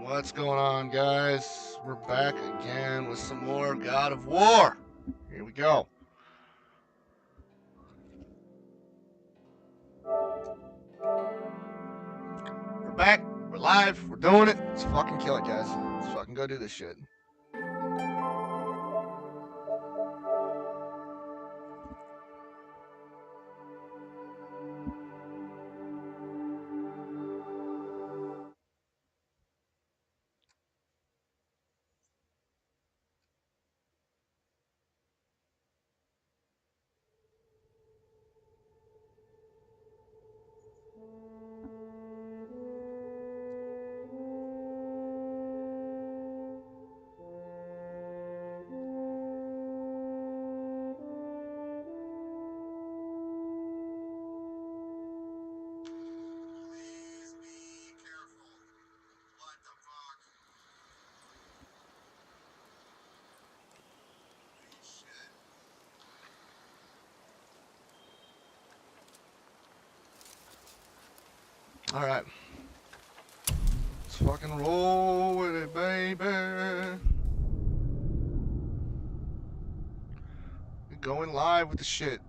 What's going on, guys? We're back again with some more God of War. Here we go. We're back. We're live. We're doing it. Let's fucking kill it, guys. Let's fucking go do this shit. All right. Let's fucking roll with it, baby. We're going live with the shit.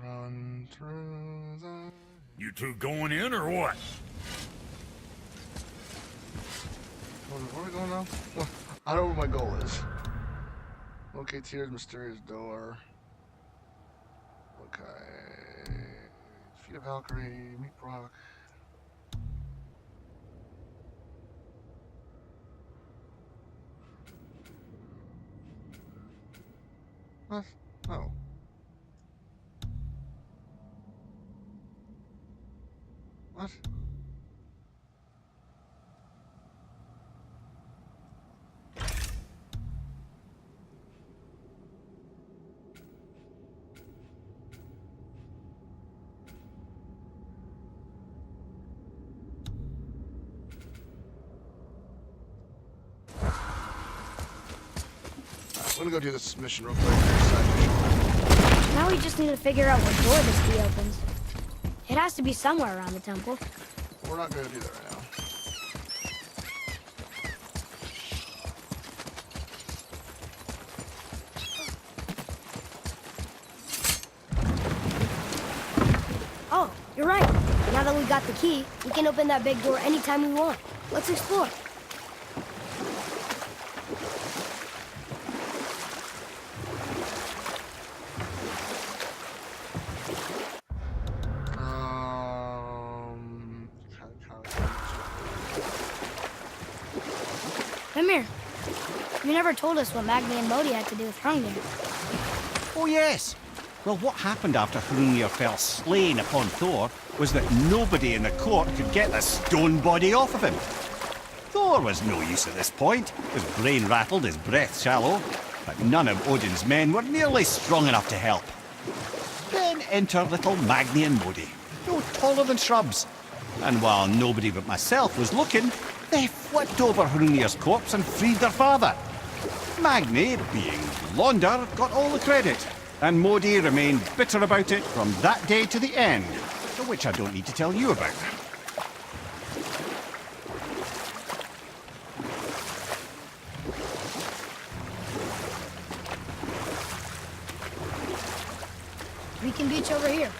Run through the... You two going in or what? Where are we going now? I don't know what my goal is. Locate Tyr's mysterious door. Okay. Feet of Valkyrie, meet Brock. What? Oh. What? I'm gonna go do this mission real quick. Now we just need to figure out what door this key opens. It has to be somewhere around the temple. We're not gonna do that right now. Oh, you're right. Now that we got the key, we can open that big door anytime we want. Let's explore. Come here. You never told us what Magni and Modi had to do with Hrungnir. Oh, yes. Well, what happened after Hrungnir fell slain upon Thor was that nobody in the court could get the stone body off of him. Thor was no use at this point, his brain rattled, his breath shallow, but none of Odin's men were nearly strong enough to help. Then enter little Magni and Modi, no taller than shrubs. And while nobody but myself was looking, they flipped over Hrungnir's corpse and freed their father. Magni, being Londar, got all the credit, and Modi remained bitter about it from that day to the end, which I don't need to tell you about. We can beach over here.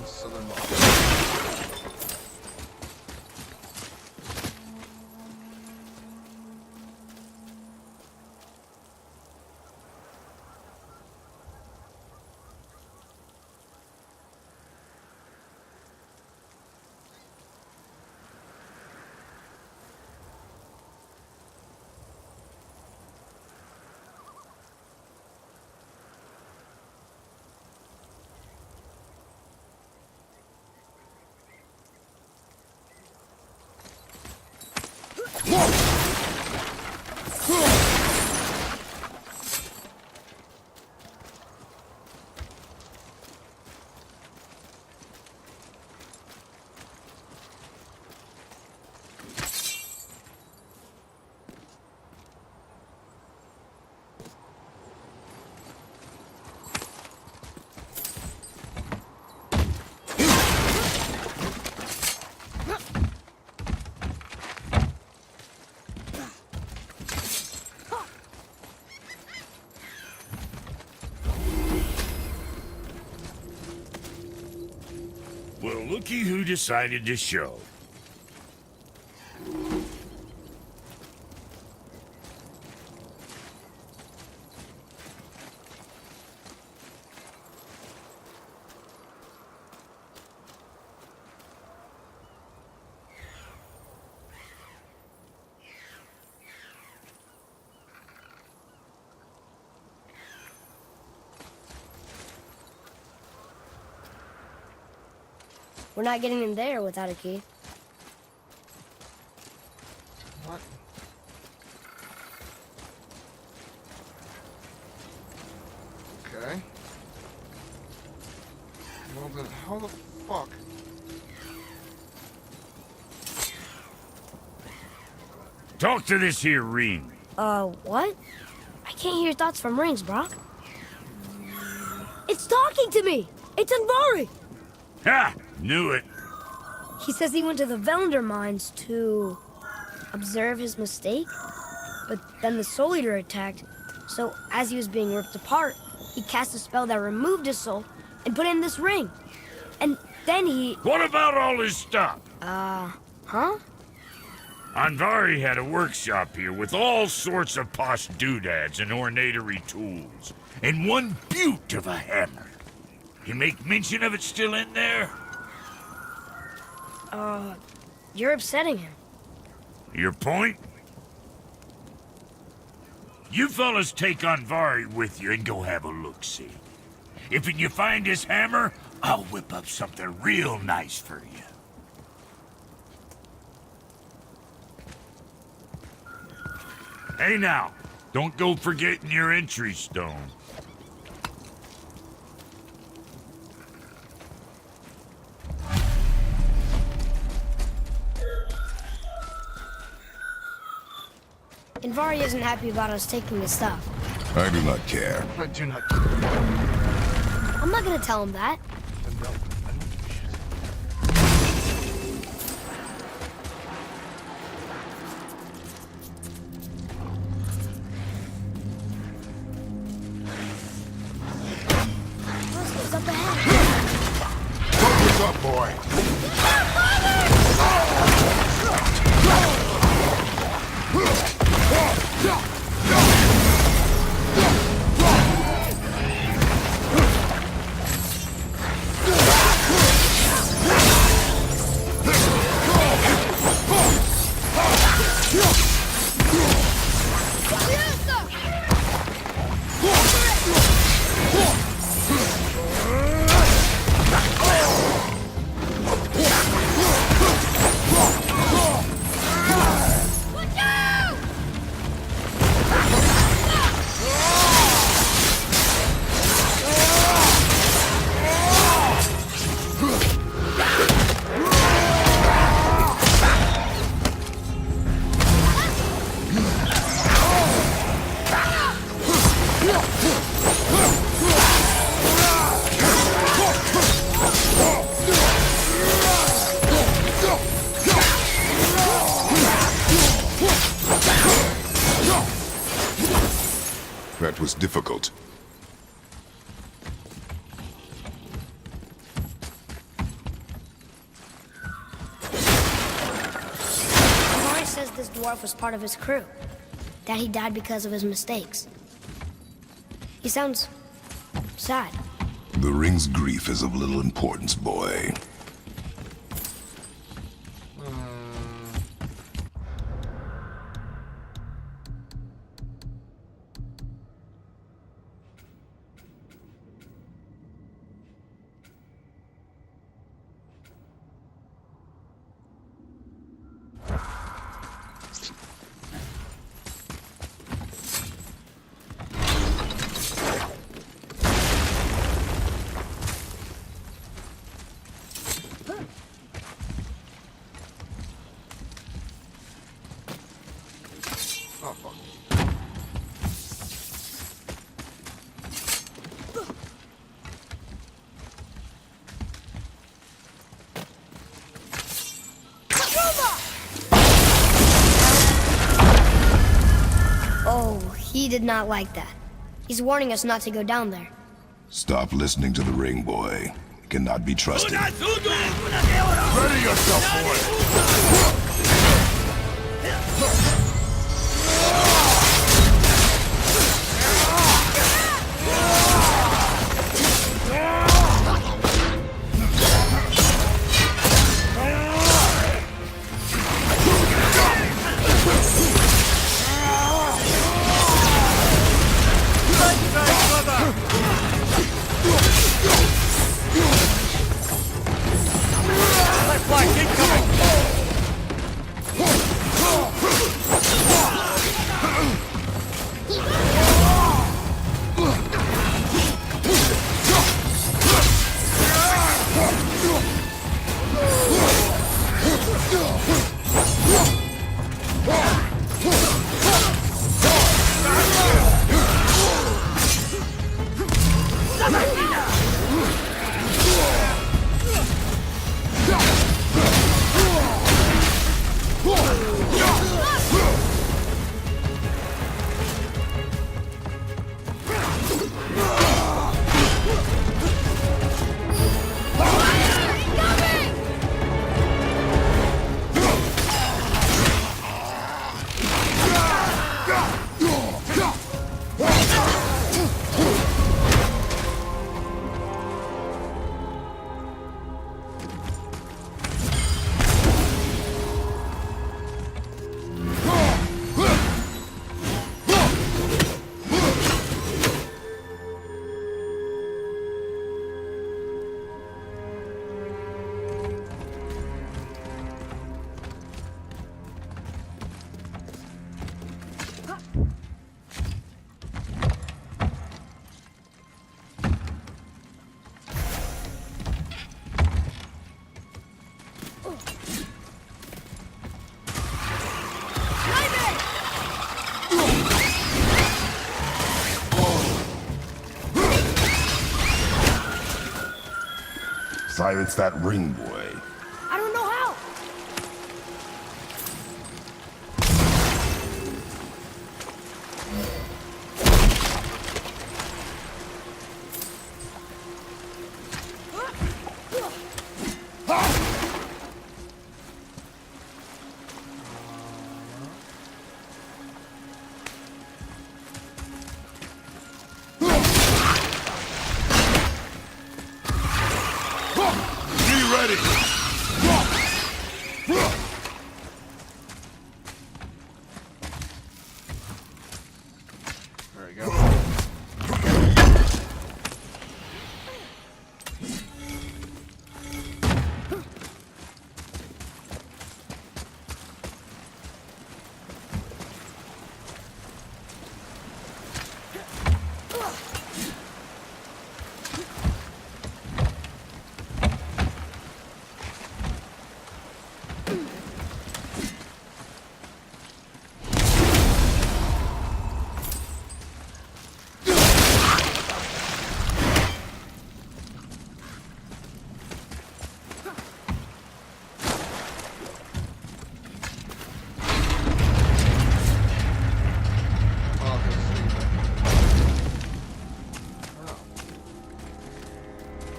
Southern Ball. Well, looky who decided to show. We're not getting in there without a key. What? Okay. Well then, how the fuck? Talk to this here ring. What? I can't hear thoughts from rings, Brock. It's talking to me! It's Anvari! Ha! Knew it. He says he went to the Velander mines to observe his mistake, but then the Soul Eater attacked. So as he was being ripped apart, he cast a spell that removed his soul and put in this ring. And then he... What about all his stuff? Huh? Anvari had a workshop here with all sorts of posh doodads and ornatery tools, and one beaut of a hammer. You make mention of it still in there? You're upsetting him. Your point? You fellas take Anvari with you and go have a look-see. If you find his hammer, I'll whip up something real nice for you. Hey now, don't go forgetting your entry stone. Anvari isn't happy about us taking his stuff. I do not care. I do not. I'm not gonna tell him that. No, I don't give a shit. It's up ahead. Focus up, boy. That was difficult. Anvari says this dwarf was part of his crew. That he died because of his mistakes. He sounds sad. The ring's grief is of little importance, boy. did not like that. He's warning us not to go down there. Stop listening to the ring, boy. He cannot be trusted. Ready yourself, boy! Silence that ring, boy. I don't know how. Be ready! There we go.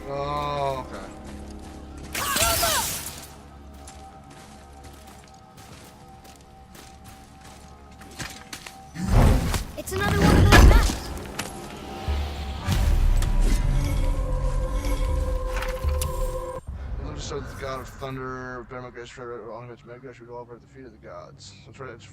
Oh, okay. It's another one of those maps. It looks so the god of thunder, Benemogash, Onimage, Megash would all over at the feet of the gods. That's right.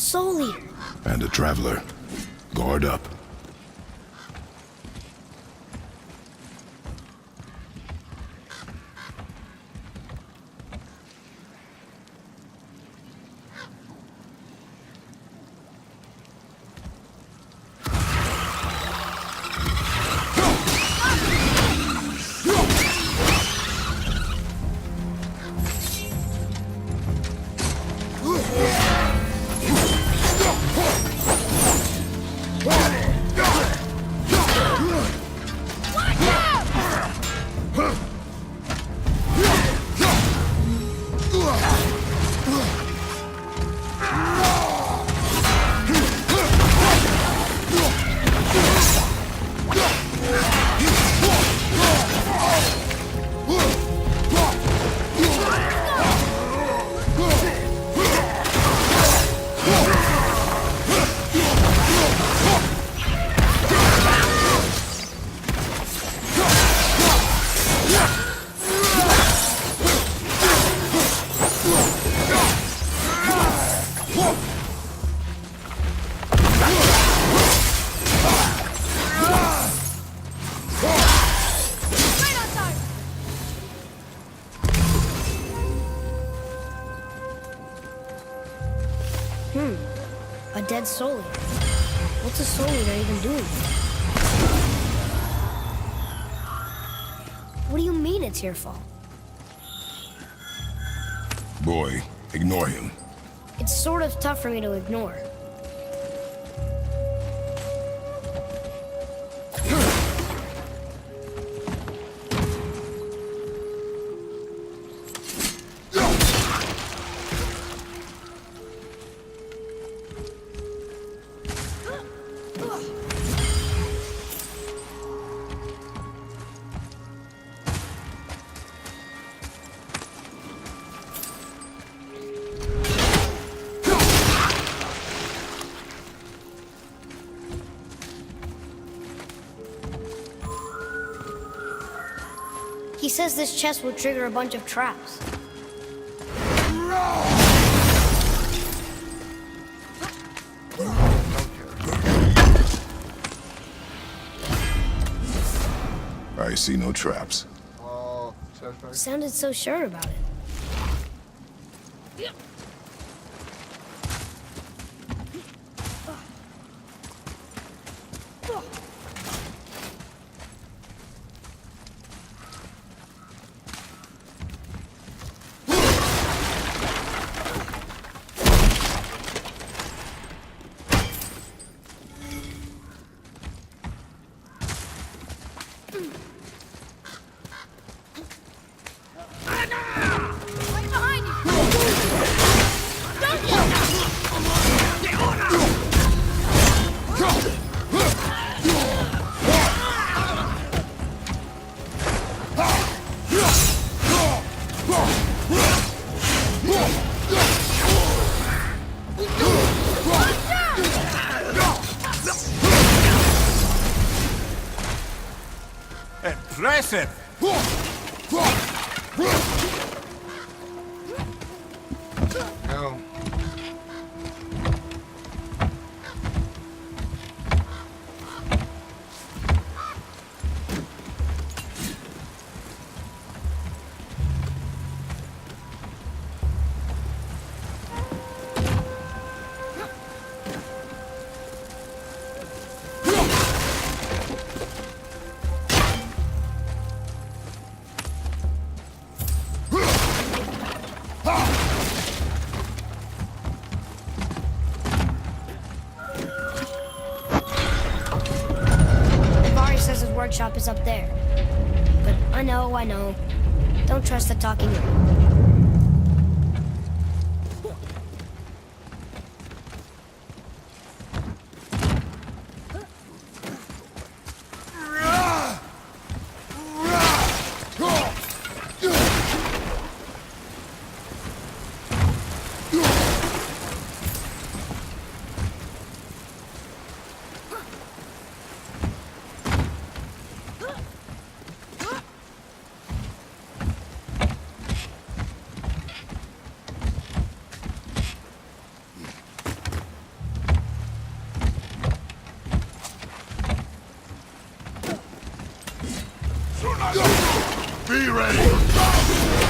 Soul Leader. And a traveler. Guard up. A dead Soul Leader. What's a Soul Leader even doing? What do you mean it's your fault? Boy, ignore him. It's sort of tough for me to ignore. He says this chest will trigger a bunch of traps. I see no traps. Oh, satisfactory. Sounded so sure about it. Impressive! No. Workshop is up there. But I know. Don't trust the talking. Be ready!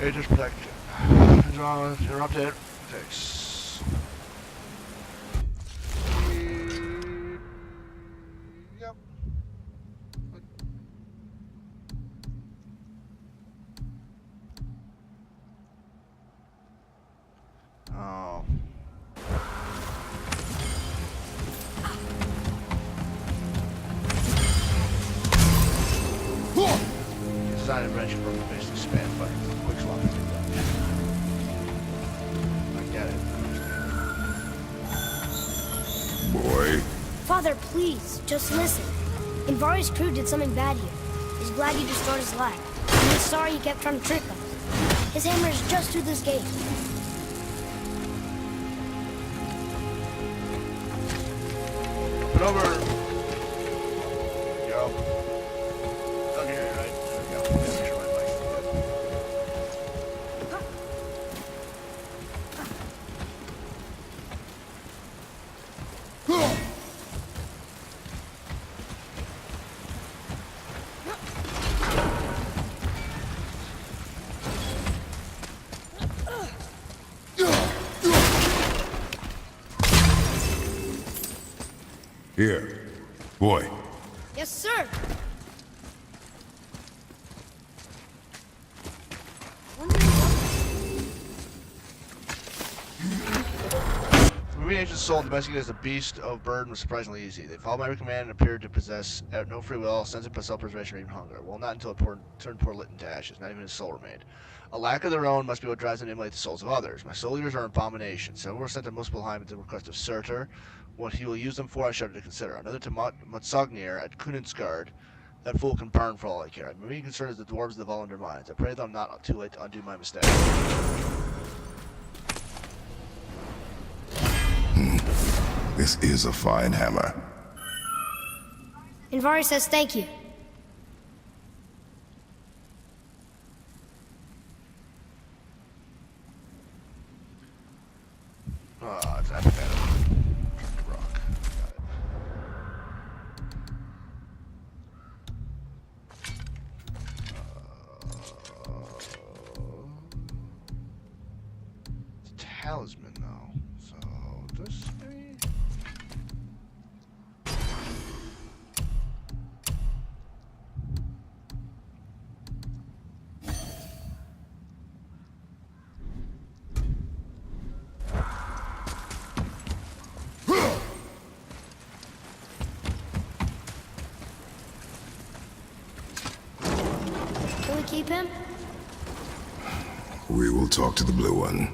Agent's protection. Interrupted. Fix. Yep. Oh. Design invention from basically span buttons. Quick swap. I get it. Boy, Father, please, just listen. Invari's crew did something bad here. He's glad you destroyed his lab. And he's sorry he kept trying to trick us. His hammer is just through this gate. Put over. There we go. Okay, right. There we go. Yeah, make sure my mic's good. here. Boy, Yes, sir. Moving Agent's soul domesticated as a beast of burden was surprisingly easy. They followed my command and appeared to possess no free will, sense of self-preservation, or even hunger. Well, not until it turned poor Lit into ashes. Not even his soul remained. A lack of their own must be what drives them to immolate the souls of others. My soul eaters are an abomination. Several were sent to Muspelheim at the request of Surtur. What he will use them for, I shudder to consider. Another to Motsognir at Kunensgard. That fool can burn for all I care. My main concern is the dwarves of the Volundar mines. I pray that I'm not too late to undo my mistake. this is a fine hammer. Invari says thank you. Oh, it's apathetic. Rock. Got it. It's a talisman, though. So, this maybe? Can we keep him? We will talk to the blue one.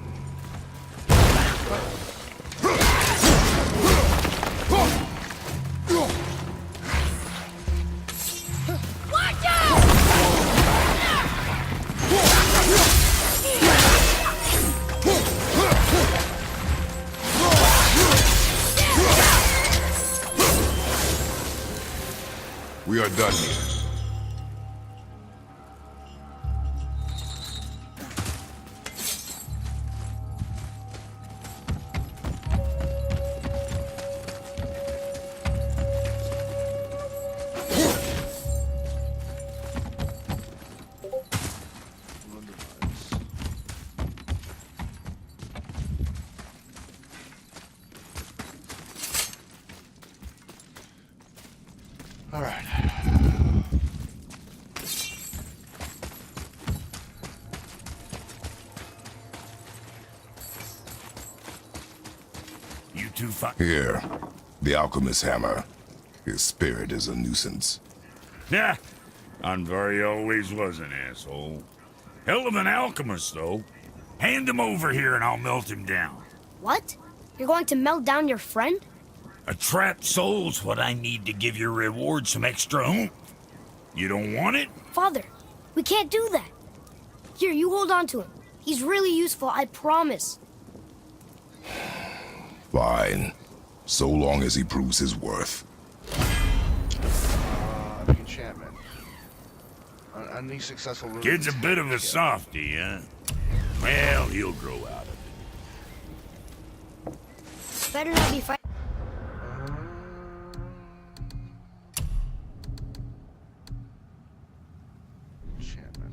Watch out! We are done here. All right. You two Here, the alchemist's hammer. His spirit is a nuisance. Yeah, Andvari always was an asshole. Hell of an alchemist, though. Hand him over here and I'll melt him down. What? You're going to melt down your friend? A trapped soul's what I need to give your reward some extra oomph. You don't want it? Father, we can't do that. Here, you hold on to him. He's really useful, I promise. Fine. So long as he proves his worth. Epic enchantment. Any successful runes. Kid's a bit of a softy, huh? Well, he'll grow out of it. Better not be fighting. Enchantment.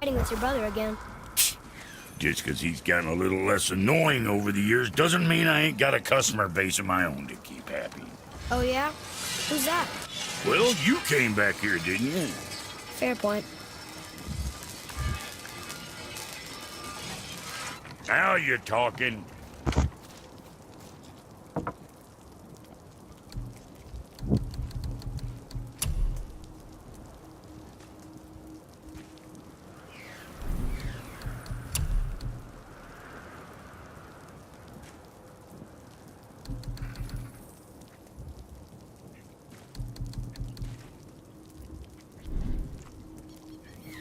With your brother again. Just 'cause he's gotten a little less annoying over the years doesn't mean I ain't got a customer base of my own to keep happy. Oh, yeah? Who's that? Well, you came back here, didn't you? Fair point. Now you're talking.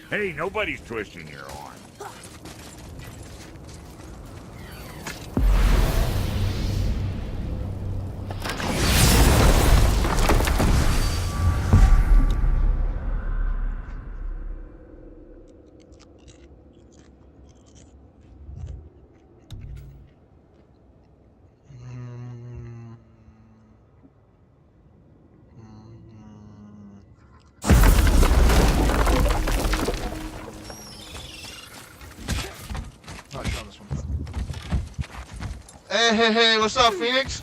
Hey, nobody's twisting your arm. Hey, what's up, Phoenix?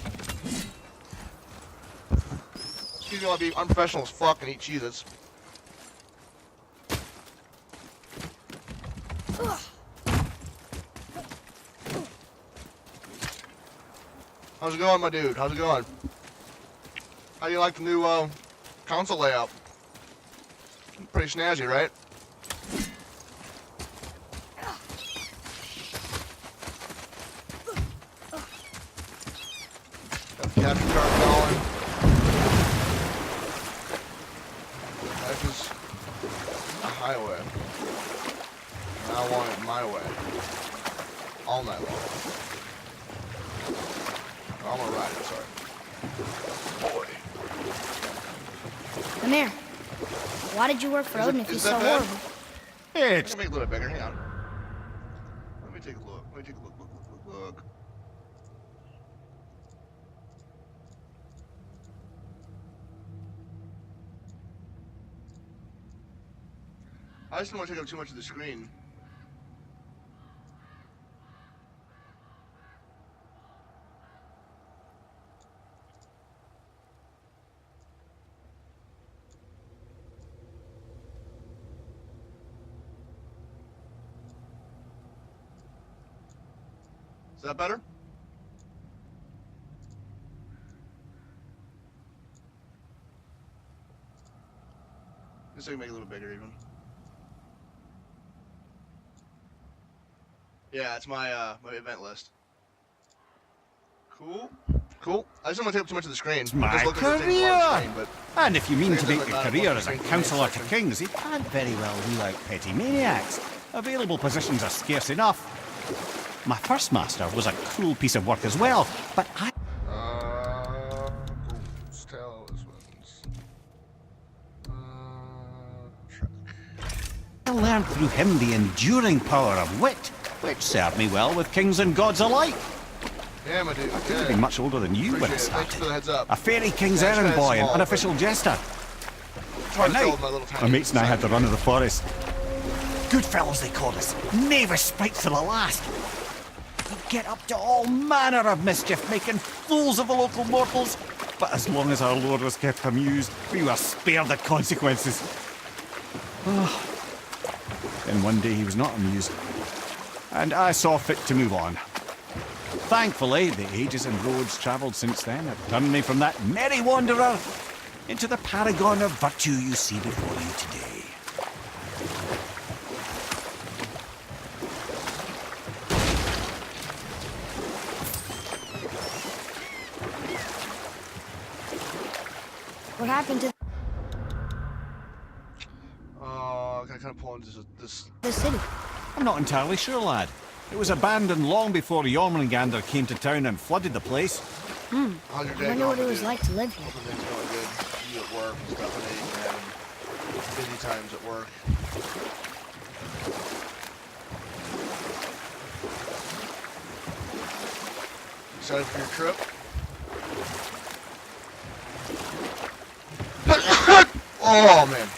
Excuse me, I'll be unprofessional as fuck and eat Cheez-Its. How's it going, my dude? How's it going? How do you like the new console layout? Pretty snazzy, right? Got the capture card going. Life is a highway. And I want it my way. All night long. I'm gonna ride it, sorry. Boy. Come here. Why did you work for Odin if he's so bad? horrible? I can make it a little bit bigger, hang on. Let me take a look. Look. I just don't want to take up too much of the screen. Is that better? Just so I can make it a little bigger even. Yeah, it's my my event list. Cool. I just don't want to take up too much of the screen. My Just look at the thing on the screen, career! but And if you mean to It make doesn't a matter career what as a the screen counsellor to section. kings, you can't very well rule out petty maniacs. Available positions are scarce enough. My first master was a cruel piece of work as well, but Boots, talismans. Track. I learned through him the enduring power of wit, which served me well with kings and gods alike. Yeah, my dude. I've Yeah. been much older than you when Appreciate it it. Thanks started. for the heads up. A fairy king's Yeah, it's errand kinda boy and small, unofficial jester. It's hard At to tell night, with my little my tiny mates and I had the side. run of the forest. Good fellows they called us. Never spikes to the last. We'd get up to all manner of mischief, making fools of the local mortals. But as long as our lord was kept amused, we were spared the consequences. Then one day he was not amused, and I saw fit to move on. Thankfully, the ages and roads travelled since then have turned me from that merry wanderer into the paragon of virtue you see before you today. What happened to Can I kind of pull into this? the city? I'm not entirely sure, lad. It was abandoned long before Jormungandr came to town and flooded the place. How's your I day wonder what going, it was dude? like to live here. Hoping things going good. You at work and stuff. I know you've been having busy times at work. Excited for your trip? Oh man.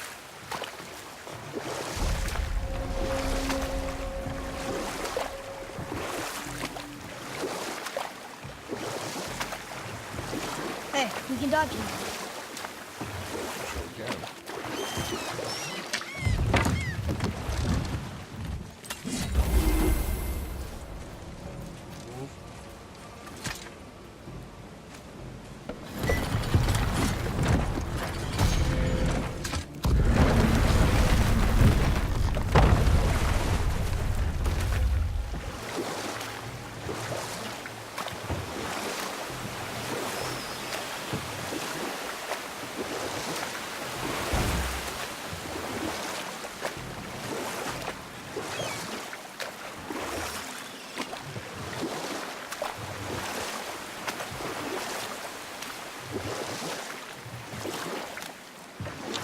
Hey, we can dodge him. Okay.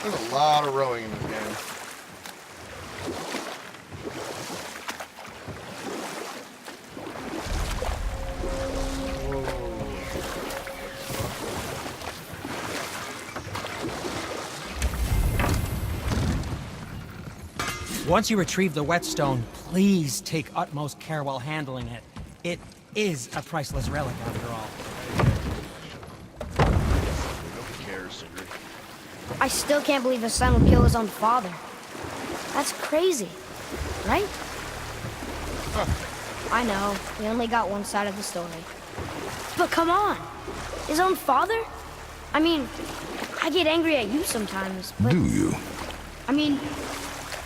There's a lot of rowing in this game. Once you retrieve the whetstone, please take utmost care while handling it. It is a priceless relic after all. Nobody cares, Sindri. I still can't believe his son would kill his own father. That's crazy, right? I know, we only got one side of the story. But come on, his own father? I mean, I get angry at you sometimes, but... Do you? I mean,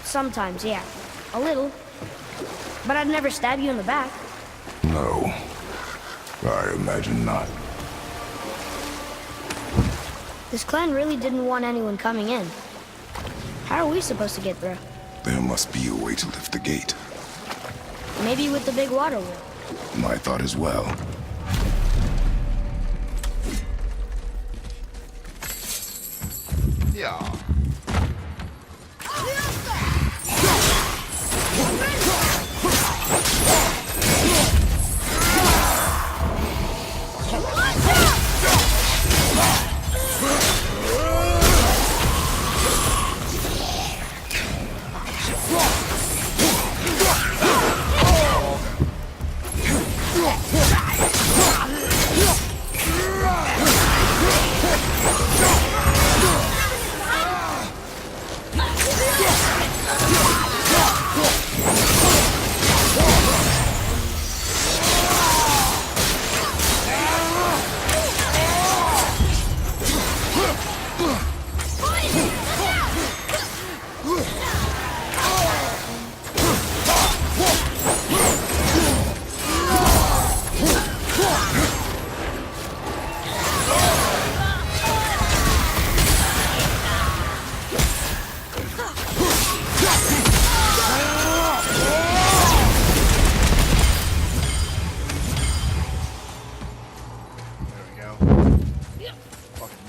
sometimes, yeah. A little. But I'd never stab you in the back. No. I imagine not. This clan really didn't want anyone coming in. How are we supposed to get through? There must be a way to lift the gate. Maybe with the big water wheel. My thought as well. Yeah.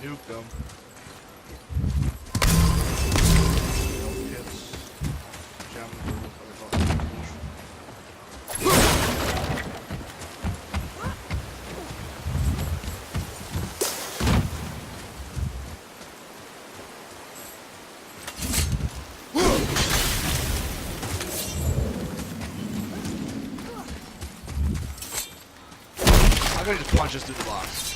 Nuke them. I'm gonna just punch us through the box.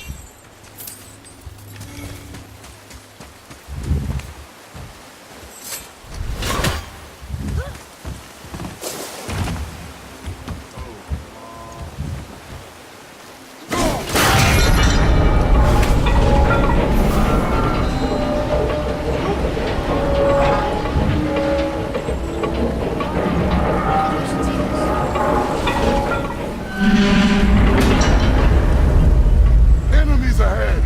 Enemies ahead!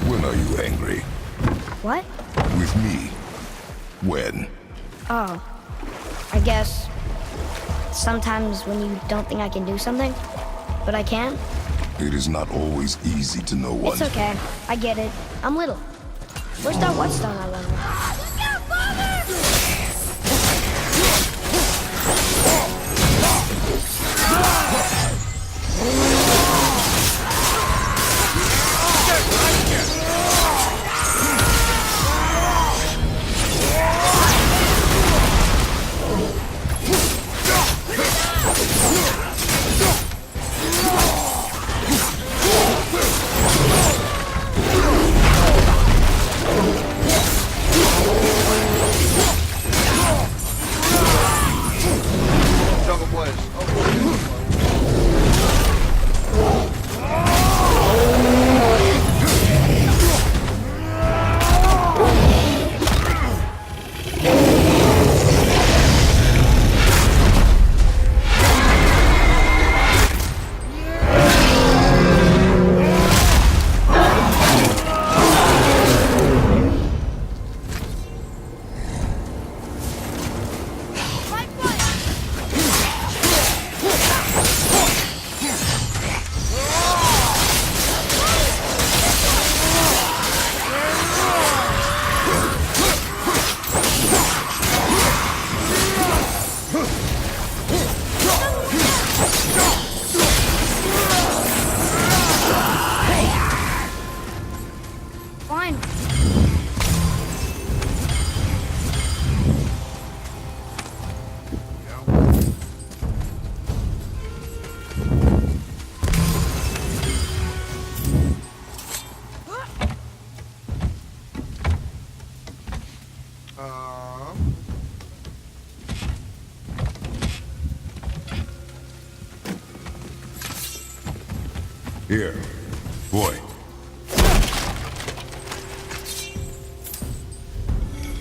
When are you angry? What? With me? When? Oh, I guess sometimes when you don't think I can do something, but I can. It is not always easy to know what. It's okay. I get it. I'm little. Where's that whetstone, I wonder? Jungle Blaze. Oh, fine. Here, boy.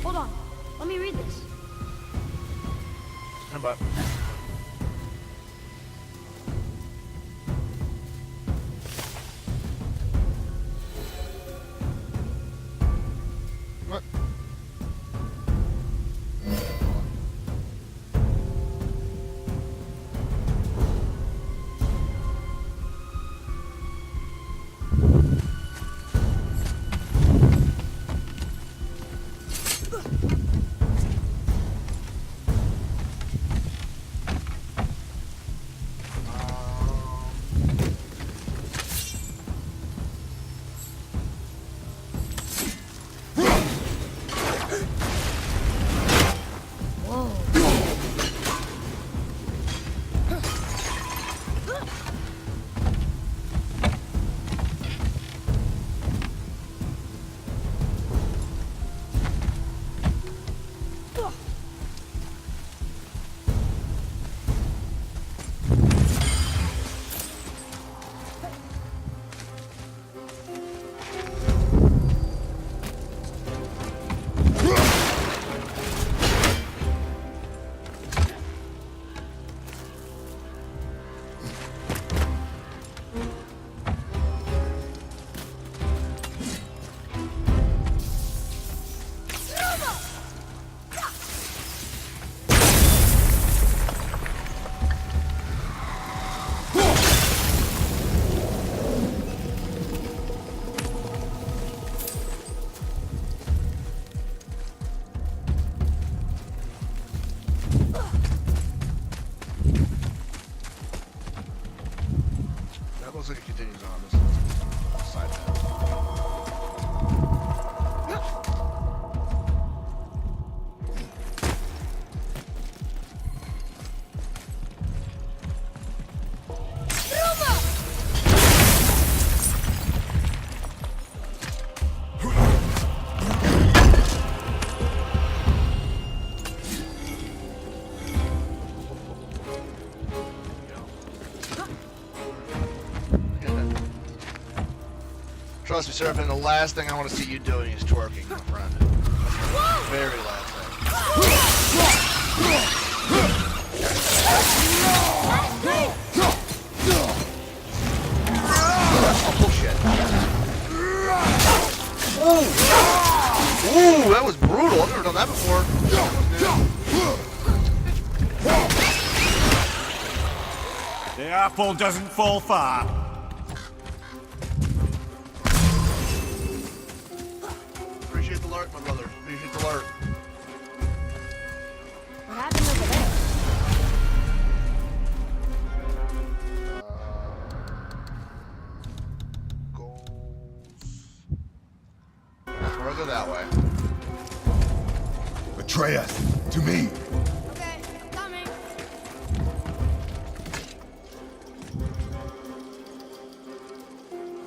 Hold on. Let me read this. Stand by. What? Looks like it continues on this side path. Trust me, Seraphin, the last thing I want to see you doing is twerking, my friend. Very last thing. Oh, bullshit. Ooh, that was brutal. I've never done that before. The apple doesn't fall far. Appreciate the alert, my brother. Appreciate the alert. What happened over there? Goals. We're gonna go that way. Atreus, to me. Okay, I'm coming.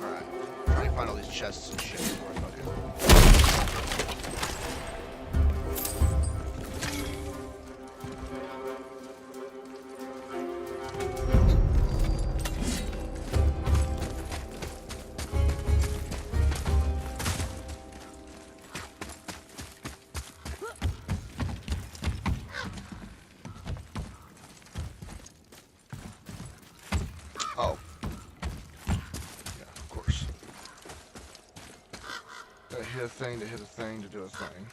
Alright. Trying to find all these chests and shit. Oh. Yeah, of course. Gotta hit a thing to hit a thing to do a thing.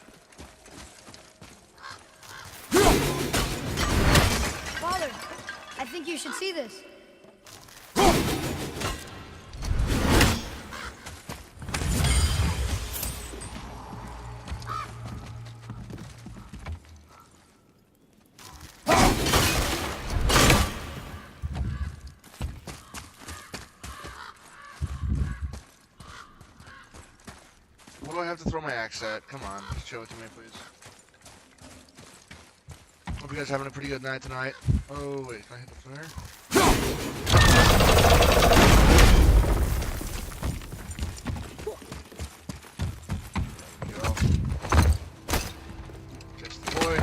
Father, I think you should see this. What do I have to throw my axe at? Come on, show it to me, please. Hope you guys having a pretty good night tonight. Oh, wait, can I hit the flare? There we go. Catch the boy.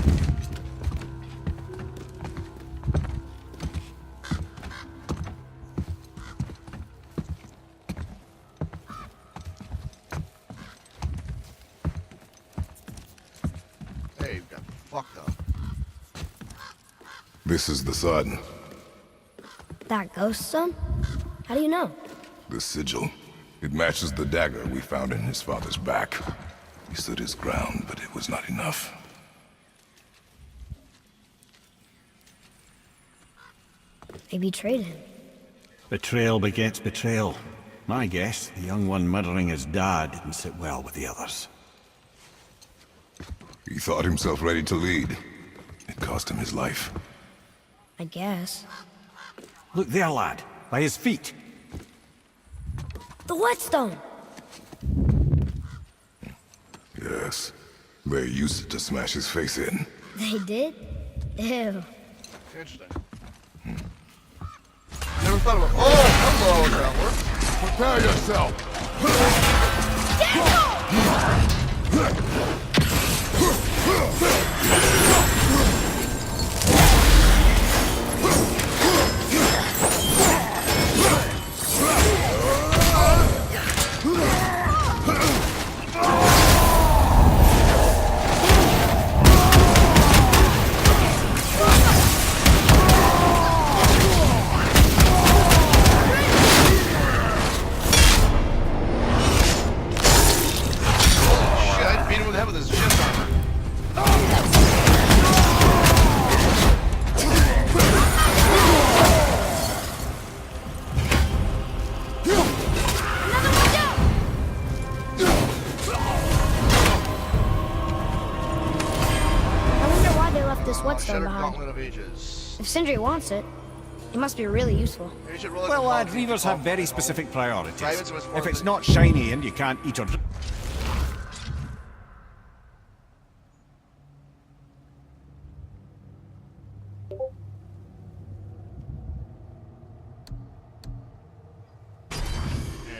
Hey, you got fucked up. This is the sun. That ghost son? How do you know? The sigil. It matches the dagger we found in his father's back. He stood his ground, but it was not enough. They betrayed him. Betrayal begets betrayal. My guess, the young one murdering his dad didn't sit well with the others. He thought himself ready to lead. It cost him his life. I guess. Look there, lad. By his feet. The whetstone! Yes. They used it to smash his face in. They did? Ew. Interesting. Never thought about. Oh, hello, traveler. Prepare yourself! Shit, I beat him with the head with his chest armor. I wonder why they left this whetstone Shattered behind. Gauntlet of Ages. If Sindri wants it, it must be really useful. Maybe you should roll it Well, to lad, Paul. reavers have very specific priorities. Ravens was one If of it's the- not shiny and you can't eat or drink.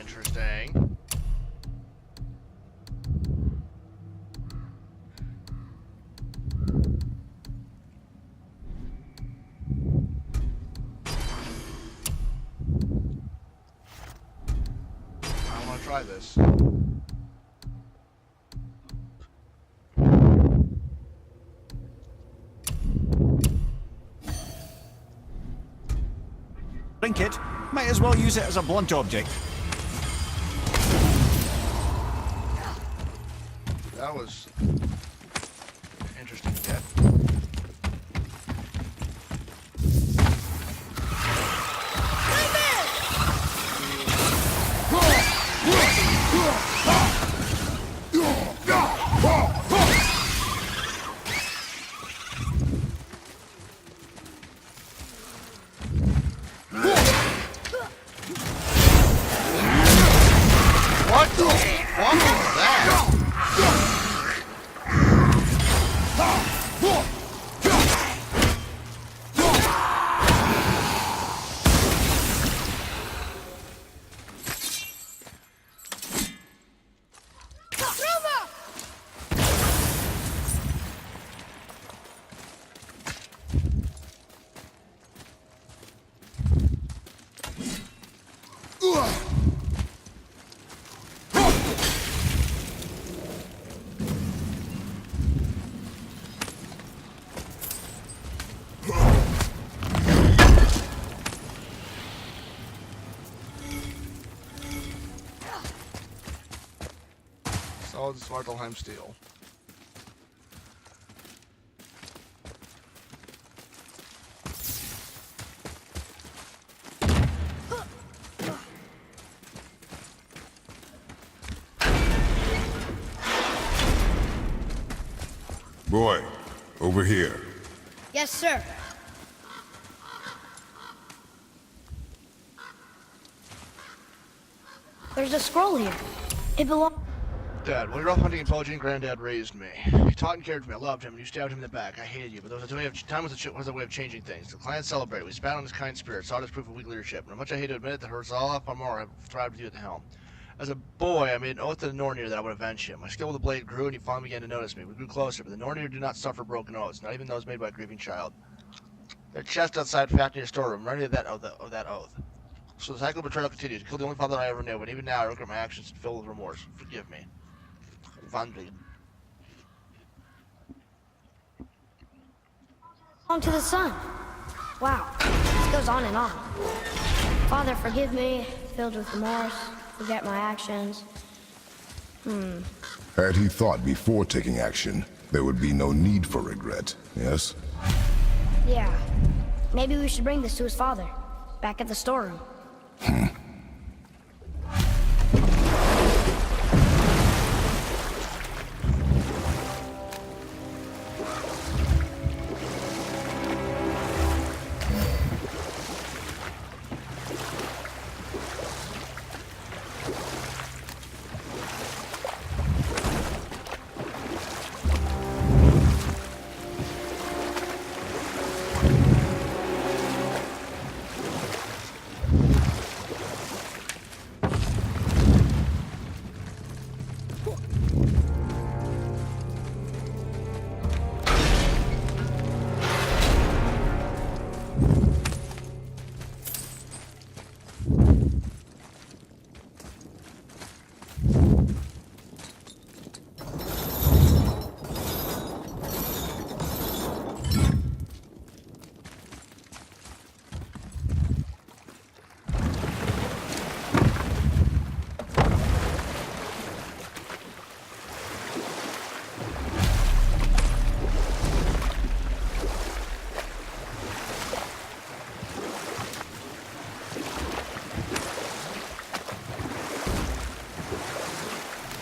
Interesting. I want to try this. Drink it. Might as well use it as a blunt object. That was interesting to get. What the fuck was that? Solid Svartalheim steel. Boy, over here. Yes, sir. There's a scroll here. It belongs. Dad, while you're off hunting and pillaging, Granddad raised me. He taught and cared for me. I loved him, and you stabbed him in the back. I hated you, but there was a way of, time was a way of changing things. The clan celebrated. We spat on his kind spirit, saw it as proof of weak leadership. And much I hate to admit it, the Herzala Palmar have thrived with you at the helm. As a boy, I made an oath to the Nornir that I would avenge him. My skill with the blade grew, and he finally began to notice me. We grew closer, but the Nornir do not suffer broken oaths, not even those made by a grieving child. Their chest outside Fafnir's storeroom reminded me of that oath. So the cycle of betrayal continues. You killed the only father I ever knew, but even now I regret my actions filled with remorse. Forgive me. Vandrin. On to the sun. Wow, this goes on and on. Father, forgive me, filled with remorse, forget my actions. Had he thought before taking action, there would be no need for regret, yes? Yeah, maybe we should bring this to his father, back at the storeroom.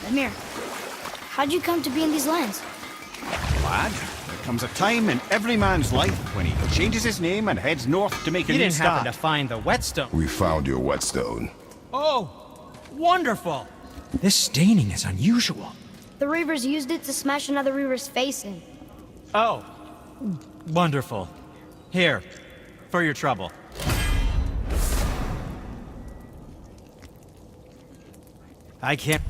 Amir, how'd you come to be in these lands? Lad, there comes a time in every man's life when he changes his name and heads north to make a You new didn't start. happen to find the whetstone. We found your whetstone. Oh, wonderful. This staining is unusual. The Reavers used it to smash another Reaver's face in. Oh, wonderful. Here, for your trouble. I can't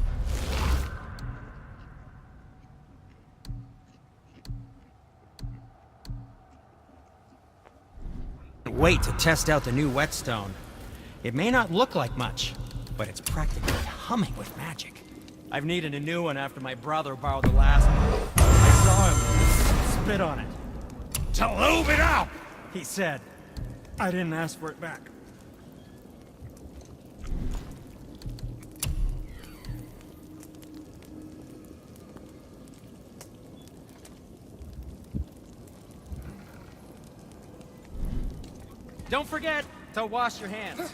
wait to test out the new whetstone. It may not look like much, but it's practically humming with magic. I've needed a new one after my brother borrowed the last one. I saw him spit on it. To lube it up! He said, I didn't ask for it back. Don't forget to wash your hands.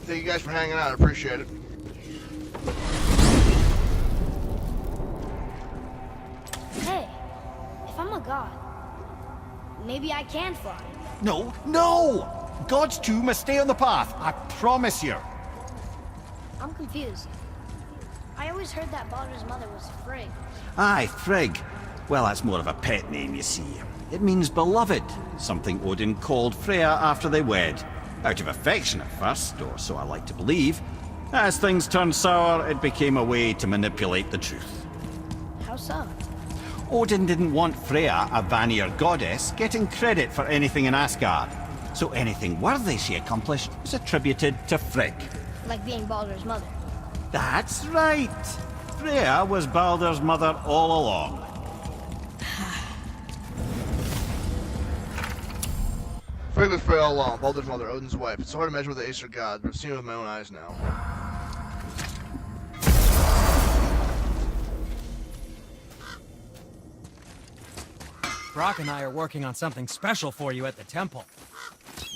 Thank you guys for hanging out. I appreciate it. Hey, if I'm a god, maybe I can fly. No, no! Gods too must stay on the path, I promise you. I'm confused. I always heard that Baldur's mother was Frigg. Aye, Frigg. Well, that's more of a pet name, you see. It means beloved, something Odin called Freya after they wed. Out of affection at first, or so I like to believe. As things turned sour, it became a way to manipulate the truth. How so? Odin didn't want Freya, a Vanir goddess, getting credit for anything in Asgard. So anything worthy she accomplished was attributed to Frigg. Like being Baldur's mother. That's right. Freya was Baldur's mother all along. Frigg was Freya all along, Baldur's mother, Odin's wife. It's hard to imagine with the Aesir gods, but I've seen it with my own eyes now. Brock and I are working on something special for you at the temple.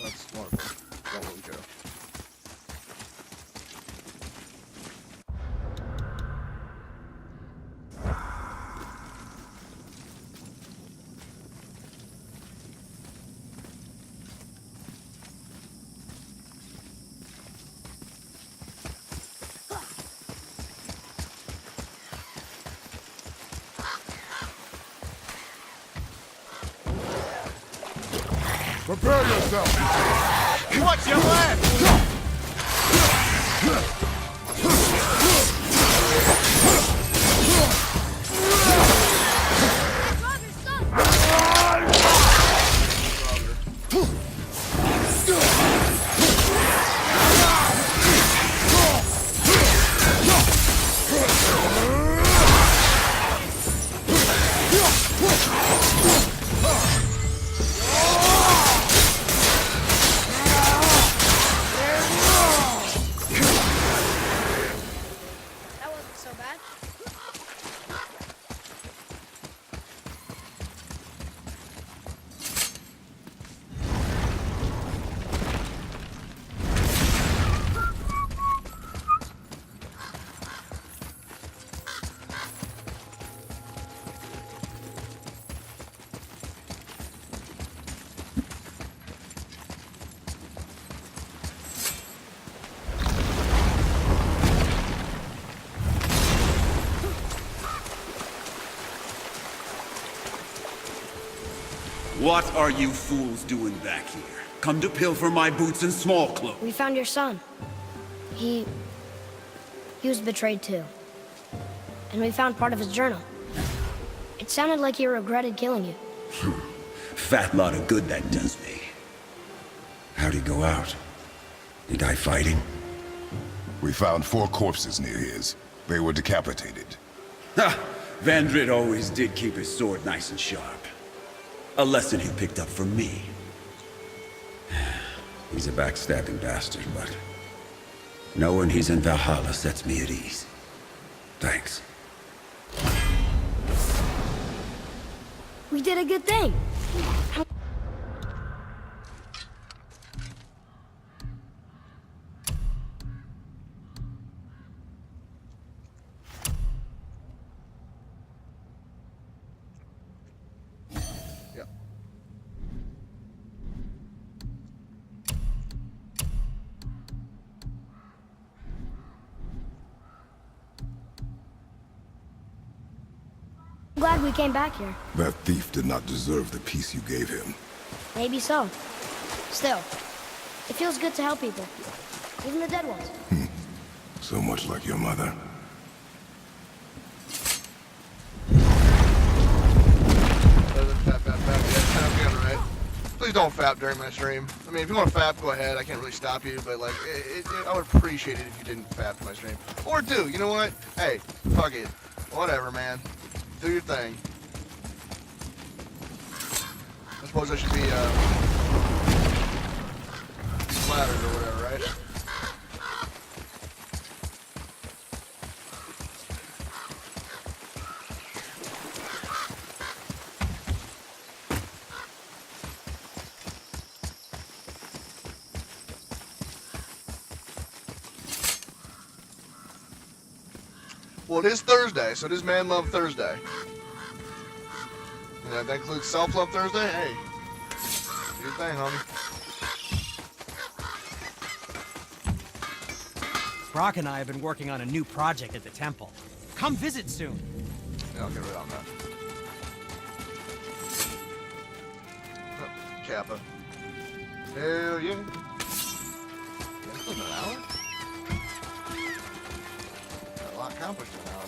That's wonderful. Don't really care. Prepare yourself! Watch your left! That wasn't so bad. What are you fools doing back here? Come to pilfer my boots and small clothes. We found your son. He was betrayed too. And we found part of his journal. It sounded like he regretted killing you. Fat lot of good that does me. How'd he go out? He die fighting? We found 4 corpses near his. They were decapitated. Ha! Vandrit always did keep his sword nice and sharp. A lesson he picked up from me. He's a backstabbing bastard, but knowing he's in Valhalla sets me at ease. Thanks. We did a good thing. Yep. Glad we came back here. That thief did not deserve the peace you gave him. Maybe so. Still, it feels good to help people. Even the dead ones. So much like your mother. Other than fap. Yeah, kind of feeling right. Please don't fap during my stream. I mean, if you want to fap, go ahead. I can't really stop you, but like, I would appreciate it if you didn't fap my stream. Or do, you know what? Hey, fuck it. Whatever, man. Do your thing. I suppose I should be, flattered or whatever, right? Well, it is Thursday, so it is Man Love Thursday. And if that includes Self Love Thursday, hey, do your thing, homie. Brock and I have been working on a new project at the temple. Come visit soon. Yeah, I'll get rid on that. Oh, Kappa. Hell yeah. Yeah, it's been an hour. Got a lot accomplished in an hour.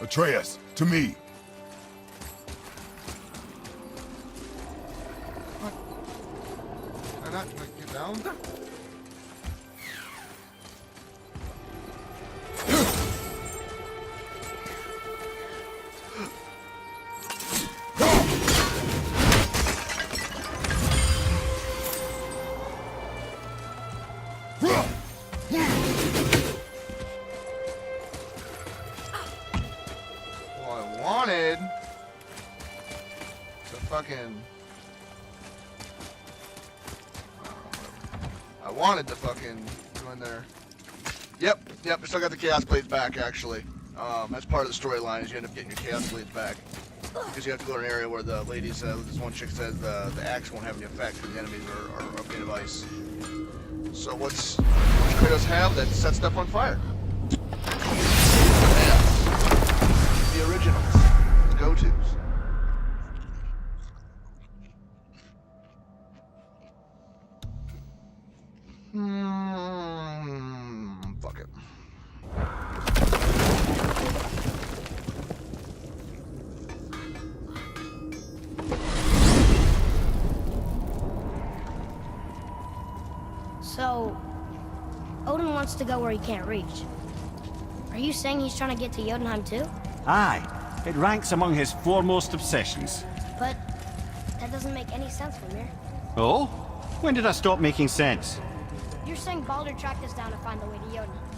Atreus, to me. Can I not get down? wanted to fucking... I wanted to fucking go in there. Yep, I still got the Chaos Blades back, actually. That's part of the storyline, is you end up getting your Chaos Blades back. Because you have to go to an area where the ladies, this one chick says the axe won't have any effect because the enemies are made of ice. So what's Kratos have that sets stuff on fire? Yeah. The originals. The go-tos. Fuck it. So, Odin wants to go where he can't reach. Are you saying he's trying to get to Jotunheim too? Aye, it ranks among his foremost obsessions. But that doesn't make any sense, Mimir. Oh? When did I stop making sense? You're saying Baldur tracked us down to find the way to Jotunheim.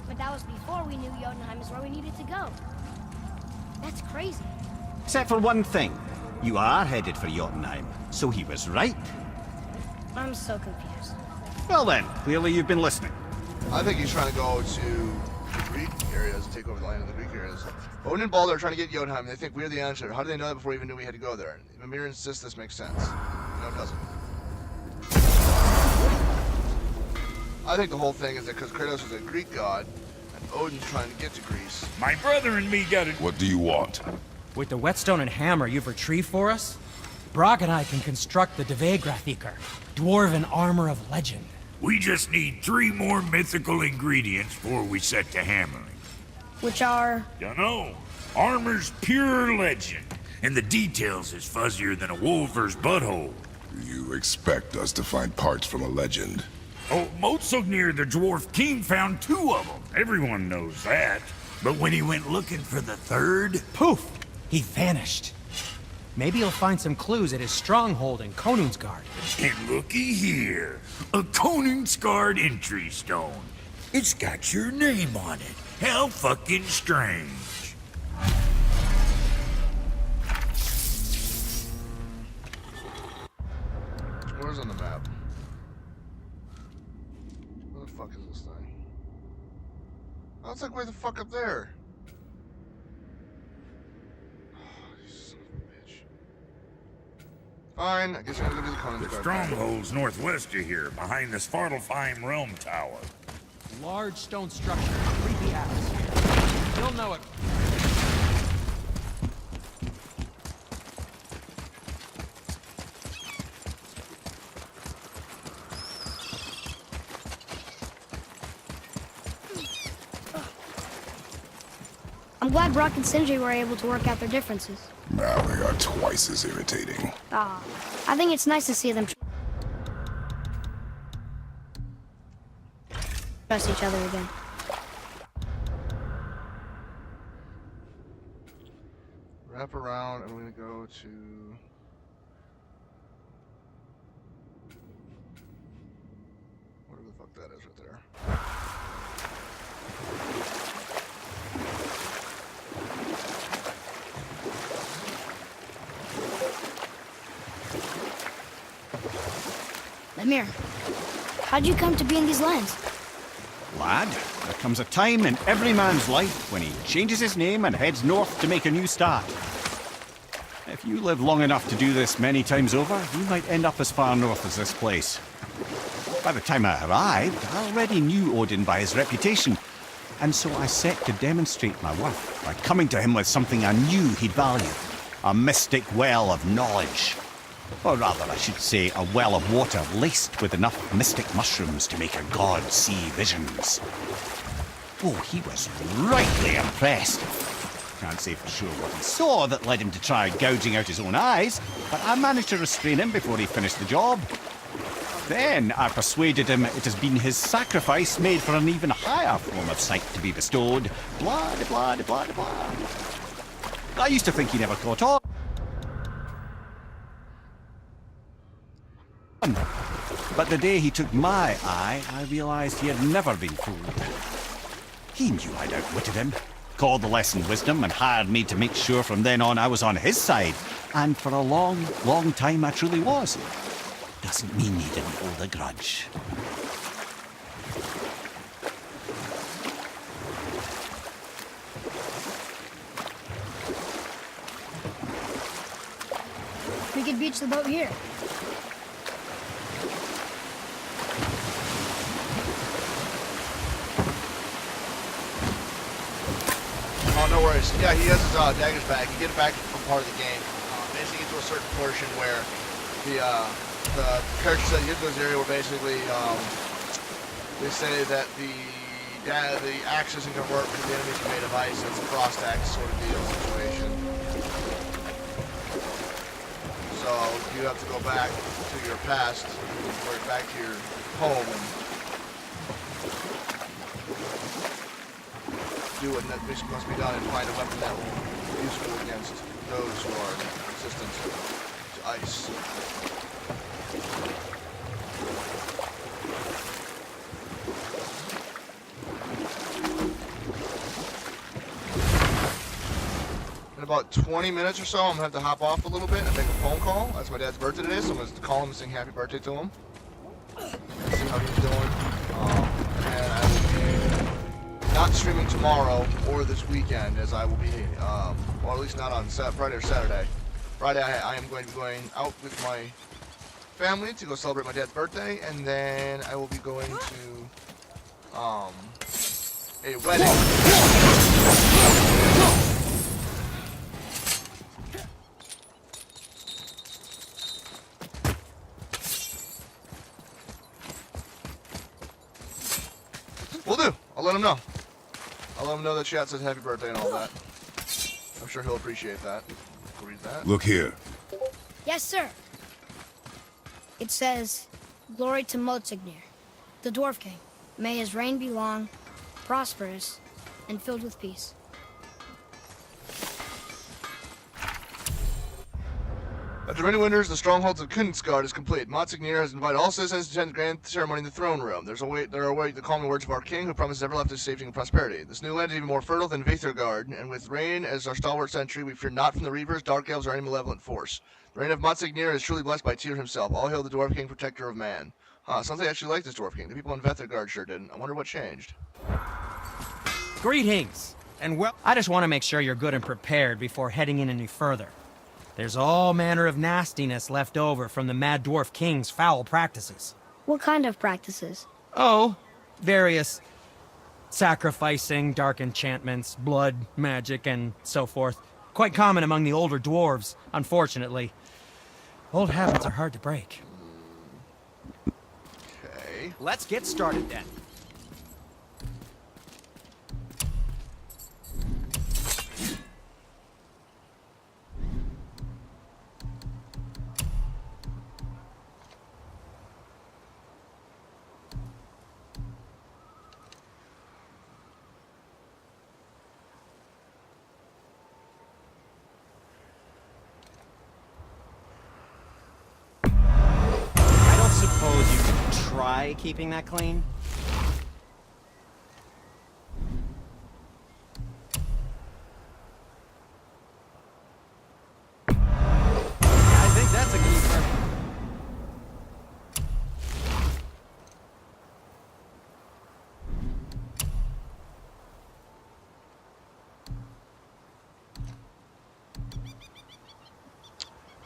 But that was before we knew Jotunheim is where we needed to go. That's crazy. Except for one thing. You are headed for Jotunheim, so he was right. I'm so confused. Well then, clearly you've been listening. I think he's trying to go to the Greek areas, take over the land of the Greek areas. Odin and Baldur are trying to get Jotunheim, and they think we're the answer. How do they know that before we even knew we had to go there? Mimir insists this makes sense. No, it doesn't. I think the whole thing is that because Kratos is a Greek god, and Odin's trying to get to Greece. My brother and me got it. What do you want? With the whetstone and hammer you've retrieved for us, Brok and I can construct the Dvegrathikar, dwarven armor of legend. We just need 3 more mythical ingredients before we set to hammering. Which are... Dunno. Armor's pure legend, and the details is fuzzier than a wolver's butthole. You expect us to find parts from a legend? Oh, Motsognir the Dwarf King found 2 of them. Everyone knows that. But when he went looking for the 3rd... Poof! He vanished. Maybe he'll find some clues at his stronghold in Konungsgard. And looky here. A Konungsgard entry stone. It's got your name on it. How fucking strange. Where's on the map? Where the fuck is this thing? Oh, it's like way the fuck up there. You son of a bitch. Fine, I guess you're gonna go to the Konungsgard. The stronghold's northwest of here, behind the Svartalfheim Realm Tower. Large stone structure, creepy atmosphere. You'll know it. I'm glad Brock and Sindri were able to work out their differences. Now they are twice as irritating. Ah, I think it's nice to see them trust each other again. Wrap around, and we're gonna go to... whatever the fuck that is right there. Lemire, how'd you come to be in these lands? Lad, there comes a time in every man's life when he changes his name and heads north to make a new start. If you live long enough to do this many times over, you might end up as far north as this place. By the time I arrived, I already knew Odin by his reputation, and so I set to demonstrate my worth by coming to him with something I knew he'd value. A mystic well of knowledge. Or rather, I should say, a well of water laced with enough mystic mushrooms to make a god see visions. Oh, he was rightly impressed. Can't say for sure what he saw that led him to try gouging out his own eyes, but I managed to restrain him before he finished the job. Then I persuaded him it has been his sacrifice made for an even higher form of sight to be bestowed. Blah, de blah, de blah, de blah. I used to think he never caught on. But the day he took my eye, I realized he had never been fooled. He knew I'd outwitted him, called the lesson wisdom and hired me to make sure from then on I was on his side. And for a long, long time I truly was. Doesn't mean he didn't hold a grudge. We could beach the boat here. Oh, no worries. Yeah, he has his daggers back. You get it back from part of the game. Basically, get to a certain portion where the character said you get to this area where basically they say that the axe isn't going to work because the enemies are made of ice. It's a frost axe sort of deal situation. So you have to go back to your past, or back to your home, and do what must be done and find a weapon that will be useful against those who are resistant to ice. In about 20 minutes or so, I'm going to have to hop off a little bit and make a phone call. That's my dad's birthday today, so I'm going to call him and sing happy birthday to him. See how he's doing. And I will be not streaming tomorrow or this weekend, as I will be, or at least not on Friday or Saturday. Friday, I am going to be going out with my family to go celebrate my dad's birthday, and then I will be going to a wedding. Will do. I'll let him know. I'll let him know that chat says happy birthday and all that. I'm sure he'll appreciate that. Read that. Look here. Yes, sir. It says, "Glory to Motsignir, the Dwarf King. May his reign be long, prosperous, and filled with peace." After many winters, the strongholds of Kunstgard is complete. Motsignir has invited all citizens to attend the grand ceremony in the throne room. There are the calming words of our king, who promises everlasting safety and prosperity. This new land is even more fertile than Veithergard, and with Rain as our stalwart sentry, we fear not from the Reavers, Dark Elves, or any malevolent force. The reign of Motsignir is truly blessed by Tyr himself. All hail the Dwarf King, protector of man. Sounds like I actually like this Dwarf King. The people in Veithergard sure didn't. I wonder what changed. Greetings, and well, I just want to make sure you're good and prepared before heading in any further. There's all manner of nastiness left over from the Mad Dwarf King's foul practices. What kind of practices? Oh, various sacrificing, dark enchantments, blood, magic, and so forth. Quite common among the older dwarves, unfortunately. Old habits are hard to break. Okay. Let's get started then. Suppose you could try keeping that clean? I think that's a keeper.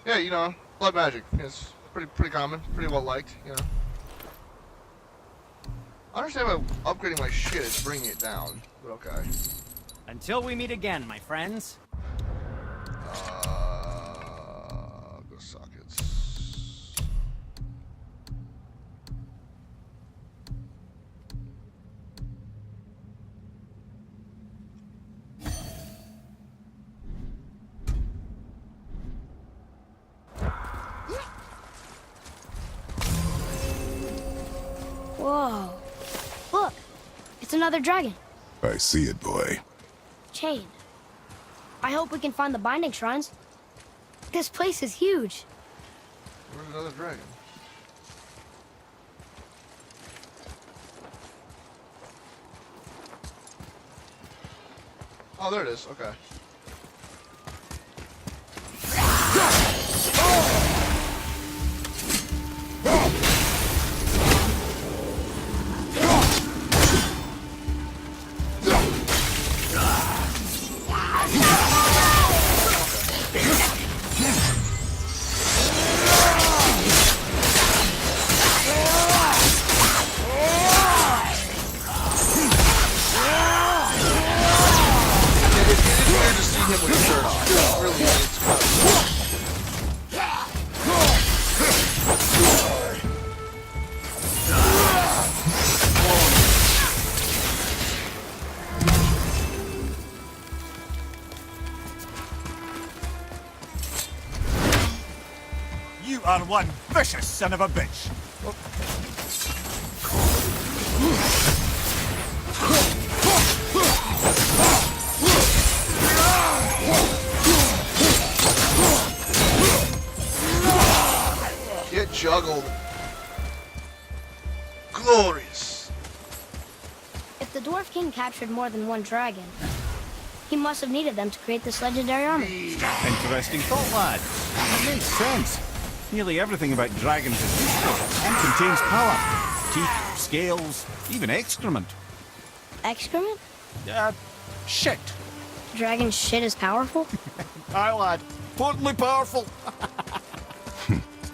Yeah, you know, blood magic is pretty common, pretty well liked, you know. I understand why upgrading my shit is bringing it down, but okay. Until we meet again, my friends. Go sockets. Whoa. Look, it's another dragon. I see it, boy. Chain. I hope we can find the binding shrines. This place is huge. Where's another dragon? Oh, there it is. Okay. Him with his shirt on. It's really it's You are one vicious son of a bitch. Get juggled. Glorious. If the Dwarf King captured more than one dragon, he must have needed them to create this legendary armor. Interesting thought, lad. It makes sense. Nearly everything about dragons is useful and contains power. Teeth, scales, even excrement. Excrement? Shit. Dragon shit is powerful? Aye, lad. Totally powerful.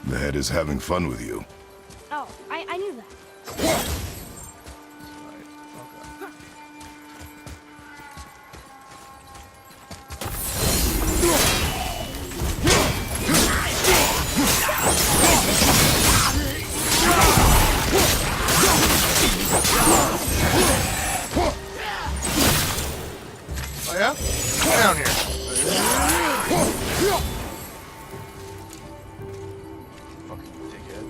The head is having fun with you. Oh, I knew that. Oh yeah? Come down here. Fucking dickhead.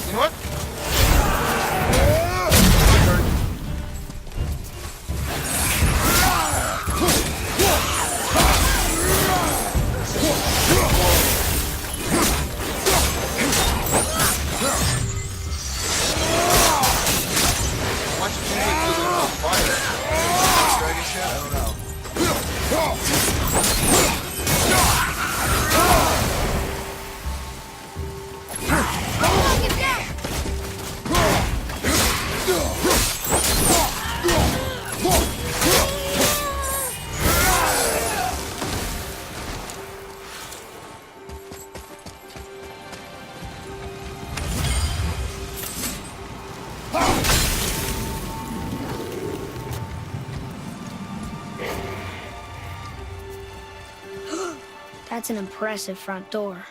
You know what? Watch it on fire. Dragon shit? I don't know. That's an impressive front door.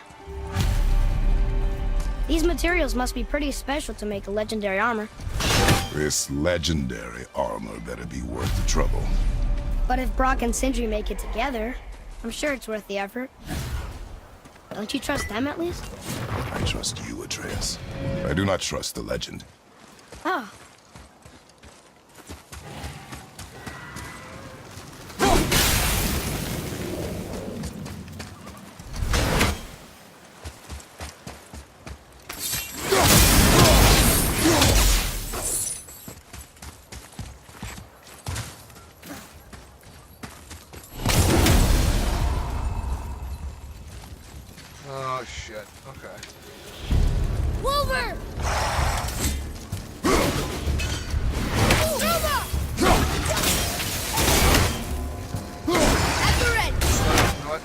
These materials must be pretty special to make a legendary armor. This legendary armor better be worth the trouble. But if Brock and Sindri make it together, I'm sure it's worth the effort. Don't you trust them at least? I trust you, Atreus. I do not trust the legend. Oh. Oh shit. Okay. Wolver! At the ready! You know what?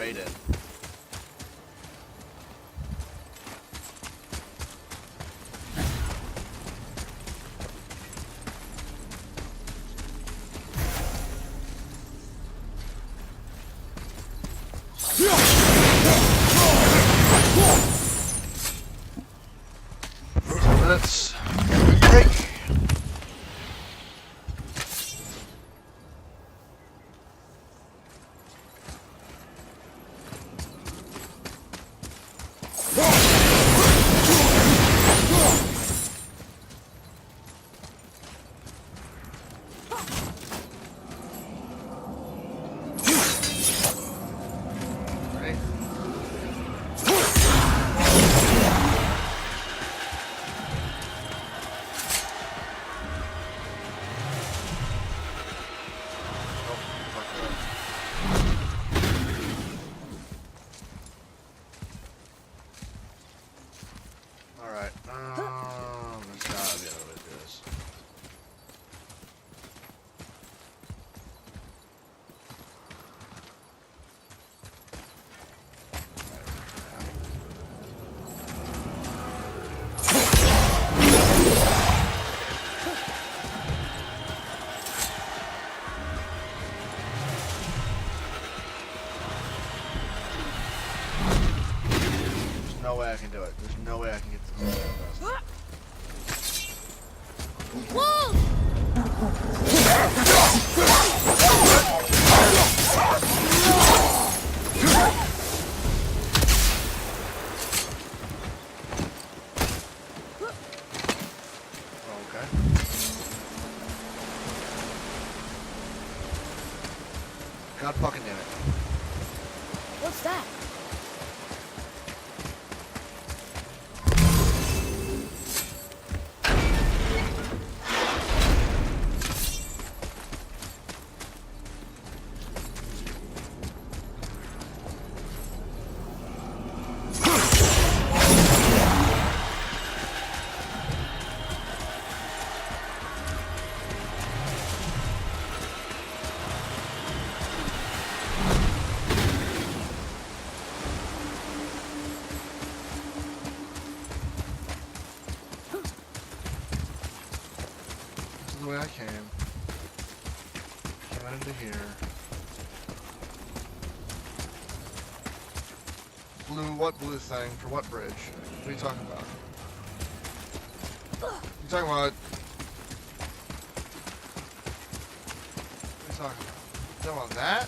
bait in. Let's break. Ready? Alright, there's gotta be another way to do this. There's no way I can do it. There's no way I can get this. Whoa! Okay. God fucking damn it. What's that? This is the way I came. Came out into here. Blue, what blue thing? For what bridge? What are you talking about? You talking about? What are you talking about? You talking about that?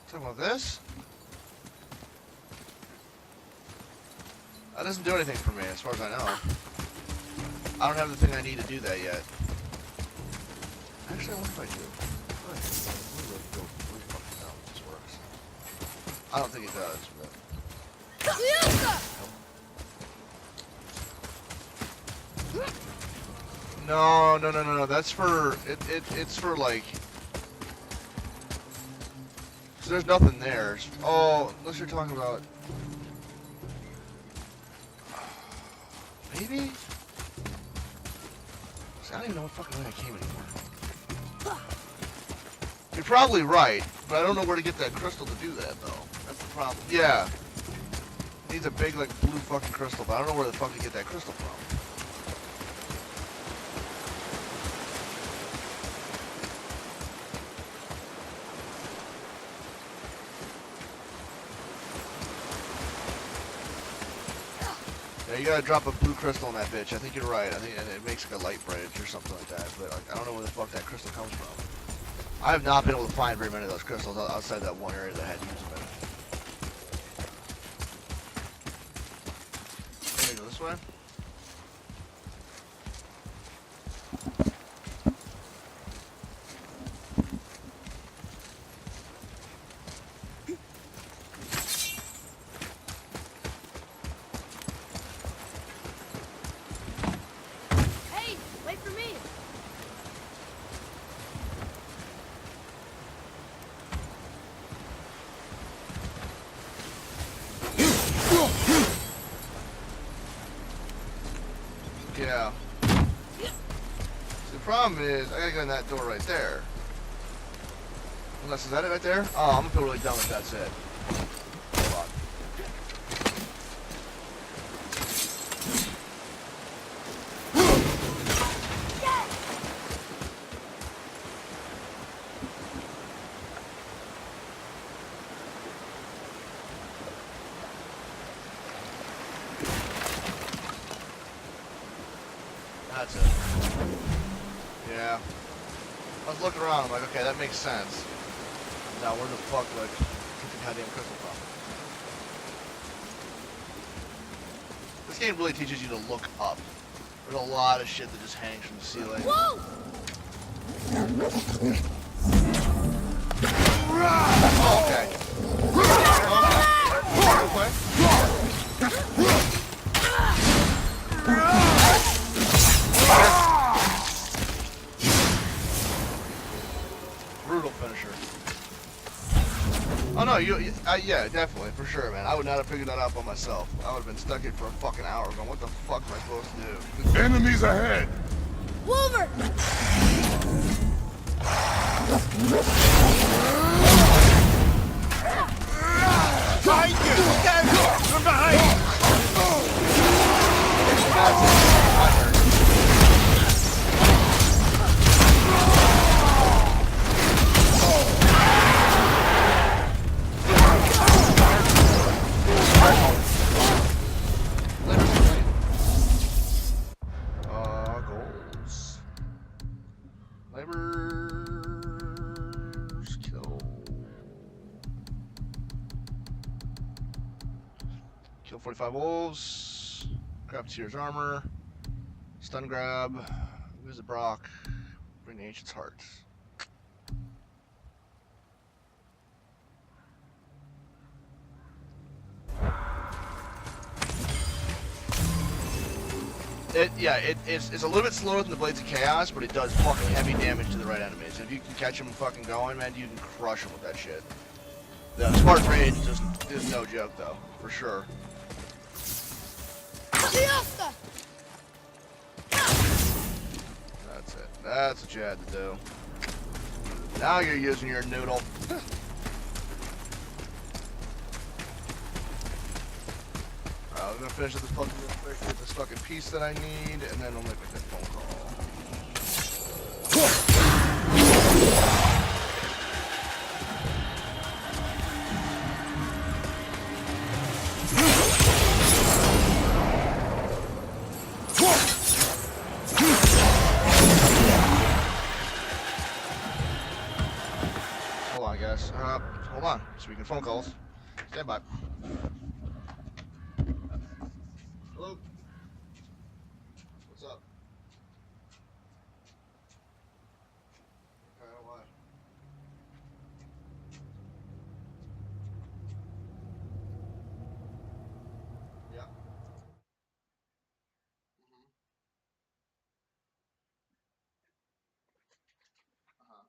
Talking about this? That doesn't do anything for me, as far as I know. I don't have the thing I need to do that yet. Actually, I wonder if I do. Really fucking know if this works. I don't think it does, but... No. That's for... It's for, like... So there's nothing there. Oh, unless you're talking about... Maybe? See, I don't even know what fucking way I came anymore. You're probably right, but I don't know where to get that crystal to do that, though. That's the problem. Yeah. It needs a big, like, blue fucking crystal, but I don't know where the fuck to get that crystal from. Yeah, you gotta drop a blue crystal in that bitch. I think you're right. I think it makes like a light bridge or something like that. But like, I don't know where the fuck that crystal comes from. I have not been able to find very many of those crystals outside that one area that I had to use them in. Can we go this way? Hey, wait for me. Yeah. See, the problem is, I gotta go in that door right there. Unless, is that it right there? Oh, I'm gonna feel really dumb if that's it. Hold on. That's it. Yeah. I was looking around, I'm like, okay, that makes sense. Now, where the fuck do I get the goddamn crystal from? This game really teaches you to look up. There's a lot of shit that just hangs from the ceiling. Whoa! Oh, okay. Brutal finisher. Oh no, yeah, definitely, for sure, man. I would not have figured that out by myself. I would have been stuck here for a fucking hour going, what the fuck am I supposed to do? Enemies ahead! Wolver! Behind you! Look out! From behind! Goals. Labor's kill. Kill 45 wolves. Grab Tyr's armor. Stun grab. Use the Brock. Bring the Ancient's heart. It's a little bit slower than the Blades of Chaos, but it does fucking heavy damage to the right enemies. If you can catch them fucking going, man, you can crush them with that shit. The Spartan Rage is no joke, though, for sure. Siesta! That's it. That's what you had to do. Now you're using your noodle. I'm gonna finish up this puzzle real quick, get this fucking piece that I need, and then I'll make that phone call. Hold on, guys. Hold on. Speaking of phone calls. Stand by. Hello? What's up? Okay, what? Yeah. Uh-huh.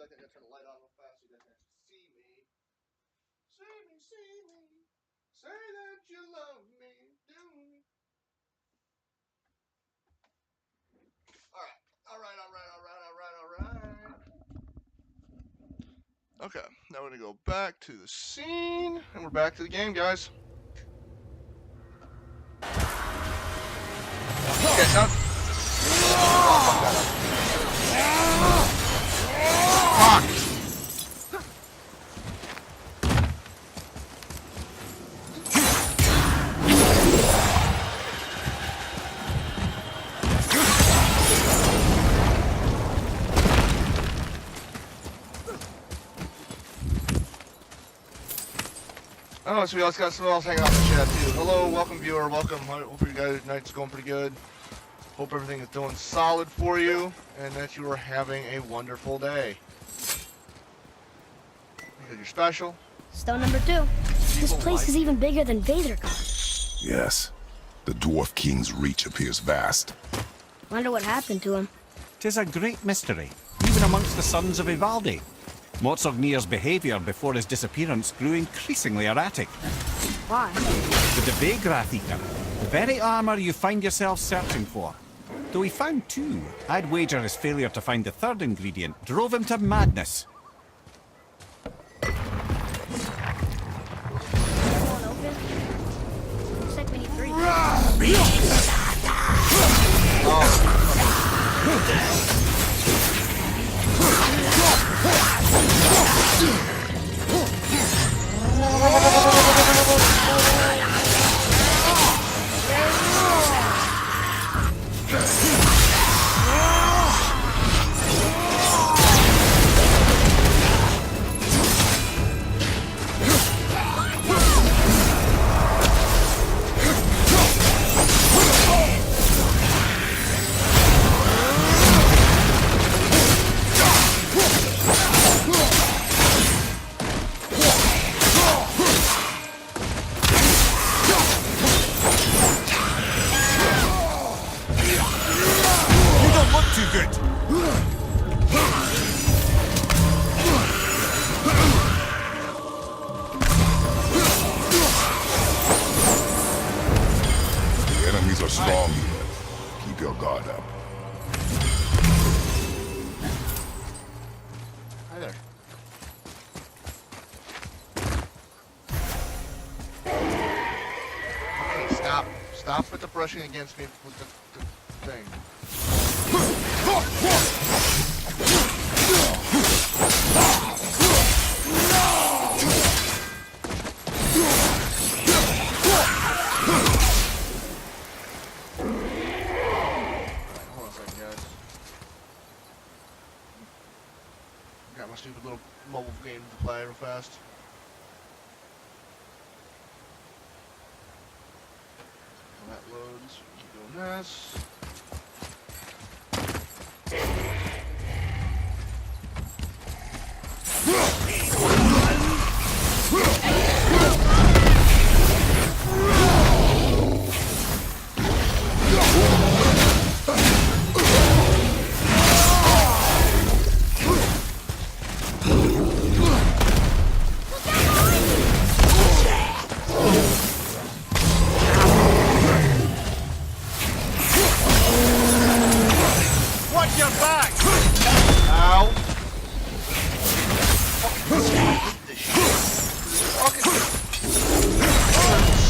second. I gotta turn the light on real fast so you guys can actually see me. See me, see me. Say that you love me. Do me. Alright. Okay, now we're gonna go back to the scene, and we're back to the game, guys. Okay, now. Fuck! Oh, so we also got someone else hanging out in the chat too. Hello, welcome viewer, welcome. Hope you guys' night's going pretty good. Hope everything is doing solid for you, and that you are having a wonderful day. Because you're special. Stone number 2. This place is even bigger than Vadergar. Yes. The Dwarf King's reach appears vast. Wonder what happened to him. 'Tis a great mystery, even amongst the sons of Ivaldi. Mozartnir's behaviour before his disappearance grew increasingly erratic. Why? The Devegrath Eater, the very armour you find yourself searching for. Though he found 2, I'd wager his failure to find the 3rd ingredient drove him to madness. Everyone open? Looks like we need 3. Strong here. Keep your guard up. Hi there. Okay, stop. Stop with the brushing against me with the thing. My stupid little mobile game to play real fast. When that loads, keep doing this.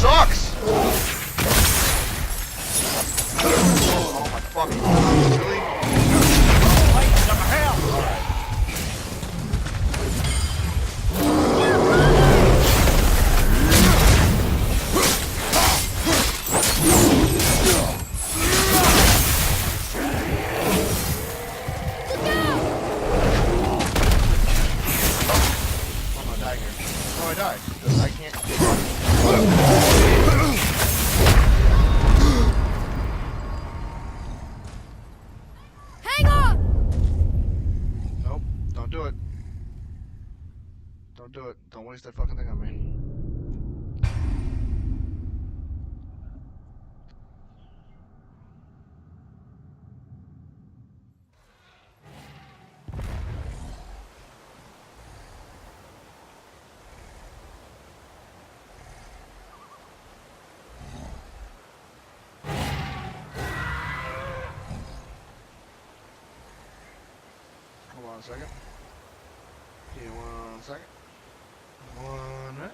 Sucks! Oh my fucking god, really? I'm gonna die here. No, I died. I can't. Hang on! Nope, don't do it. Don't do it. Don't waste that fucking thing on me. 1 second. Give me 1 second. 1 minute.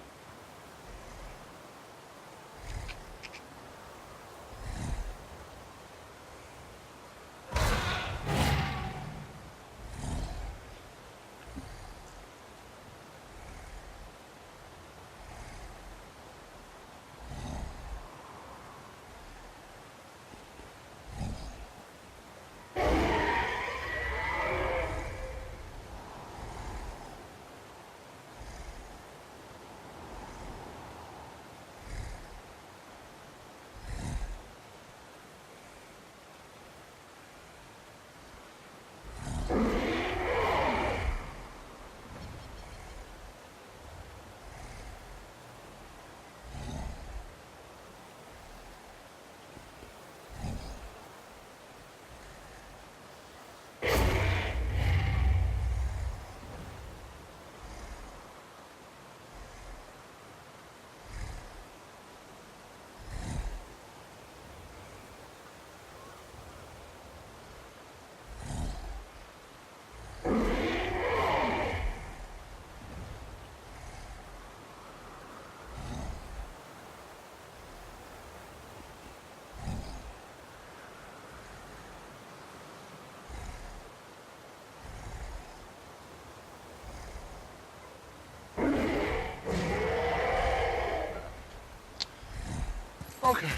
Okay.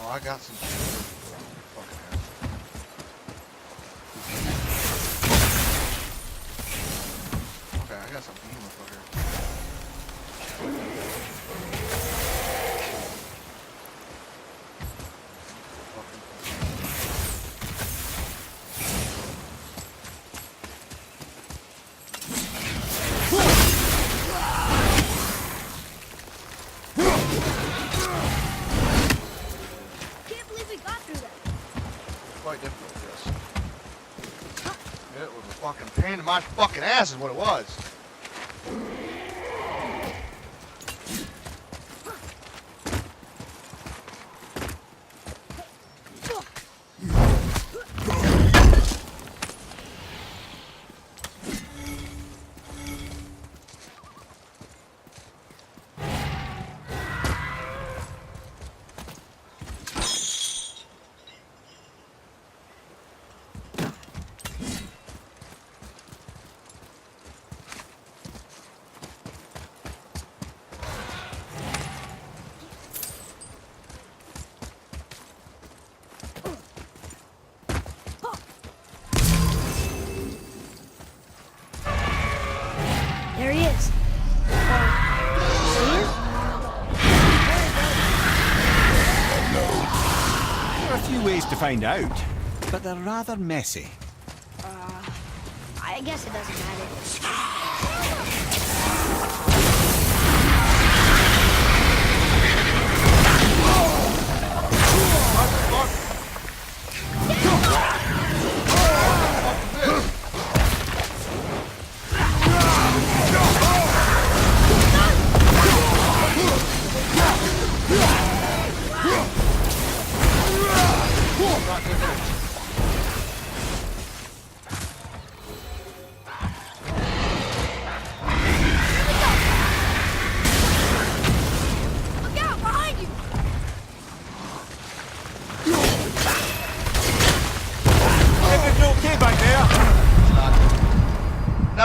I got some fucking ass. Okay, I got some motherfucker. Quite difficult, yes. It was a fucking pain in my fucking ass is what it was. There he is. See him? There are a few ways to find out, but they're rather messy. I guess it doesn't matter.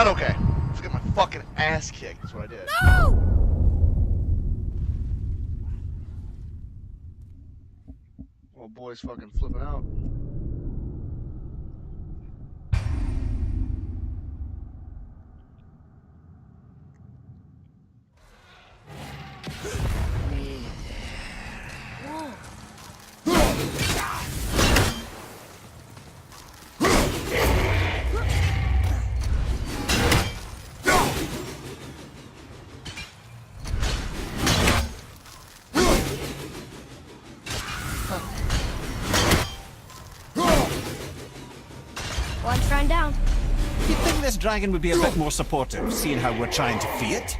Not okay. Just get my fucking ass kicked. That's what I did. No! Well, boy's fucking flipping out. One shrine down. You'd think this dragon would be a bit more supportive, seeing how we're trying to free it.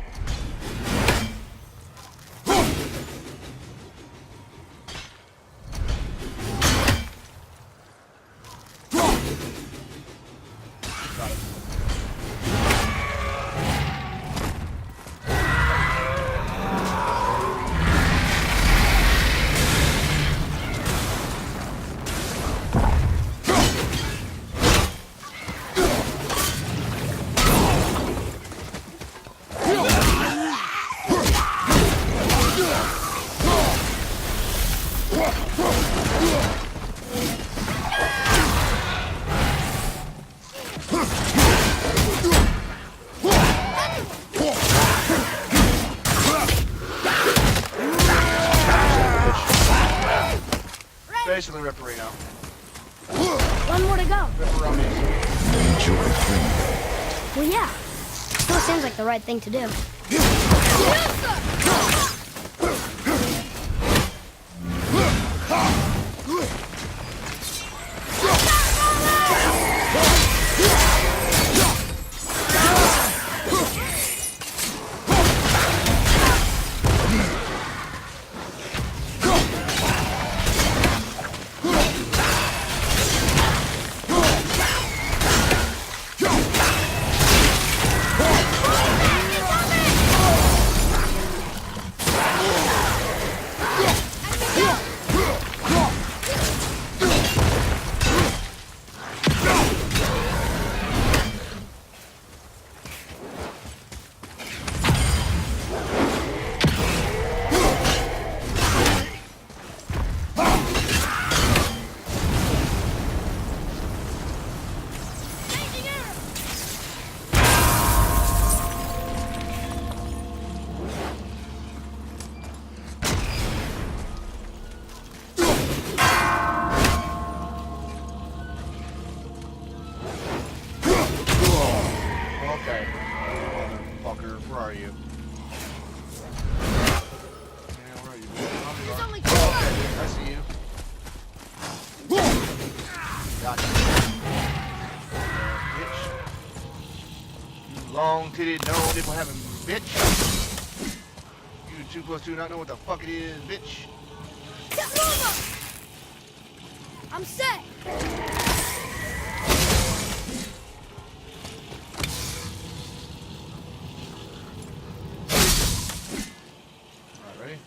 Basically Ripperino. One more to go. Ripperoni. Enjoy cleaning. Well, yeah. Still seems like the right thing to do. Okay. Motherfucker, where are you? Yeah, where are you? There's only two Okay, left. I see you. Gotcha. Bitch. You long-titted, no nipple having bitch. You 2 + 2 not know what the fuck it is, bitch. Get over! I'm set. Alright, ready?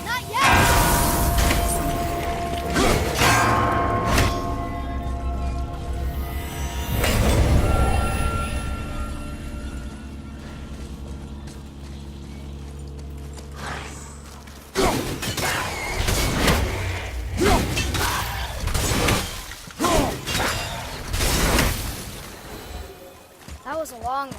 Not yet. That was a long one.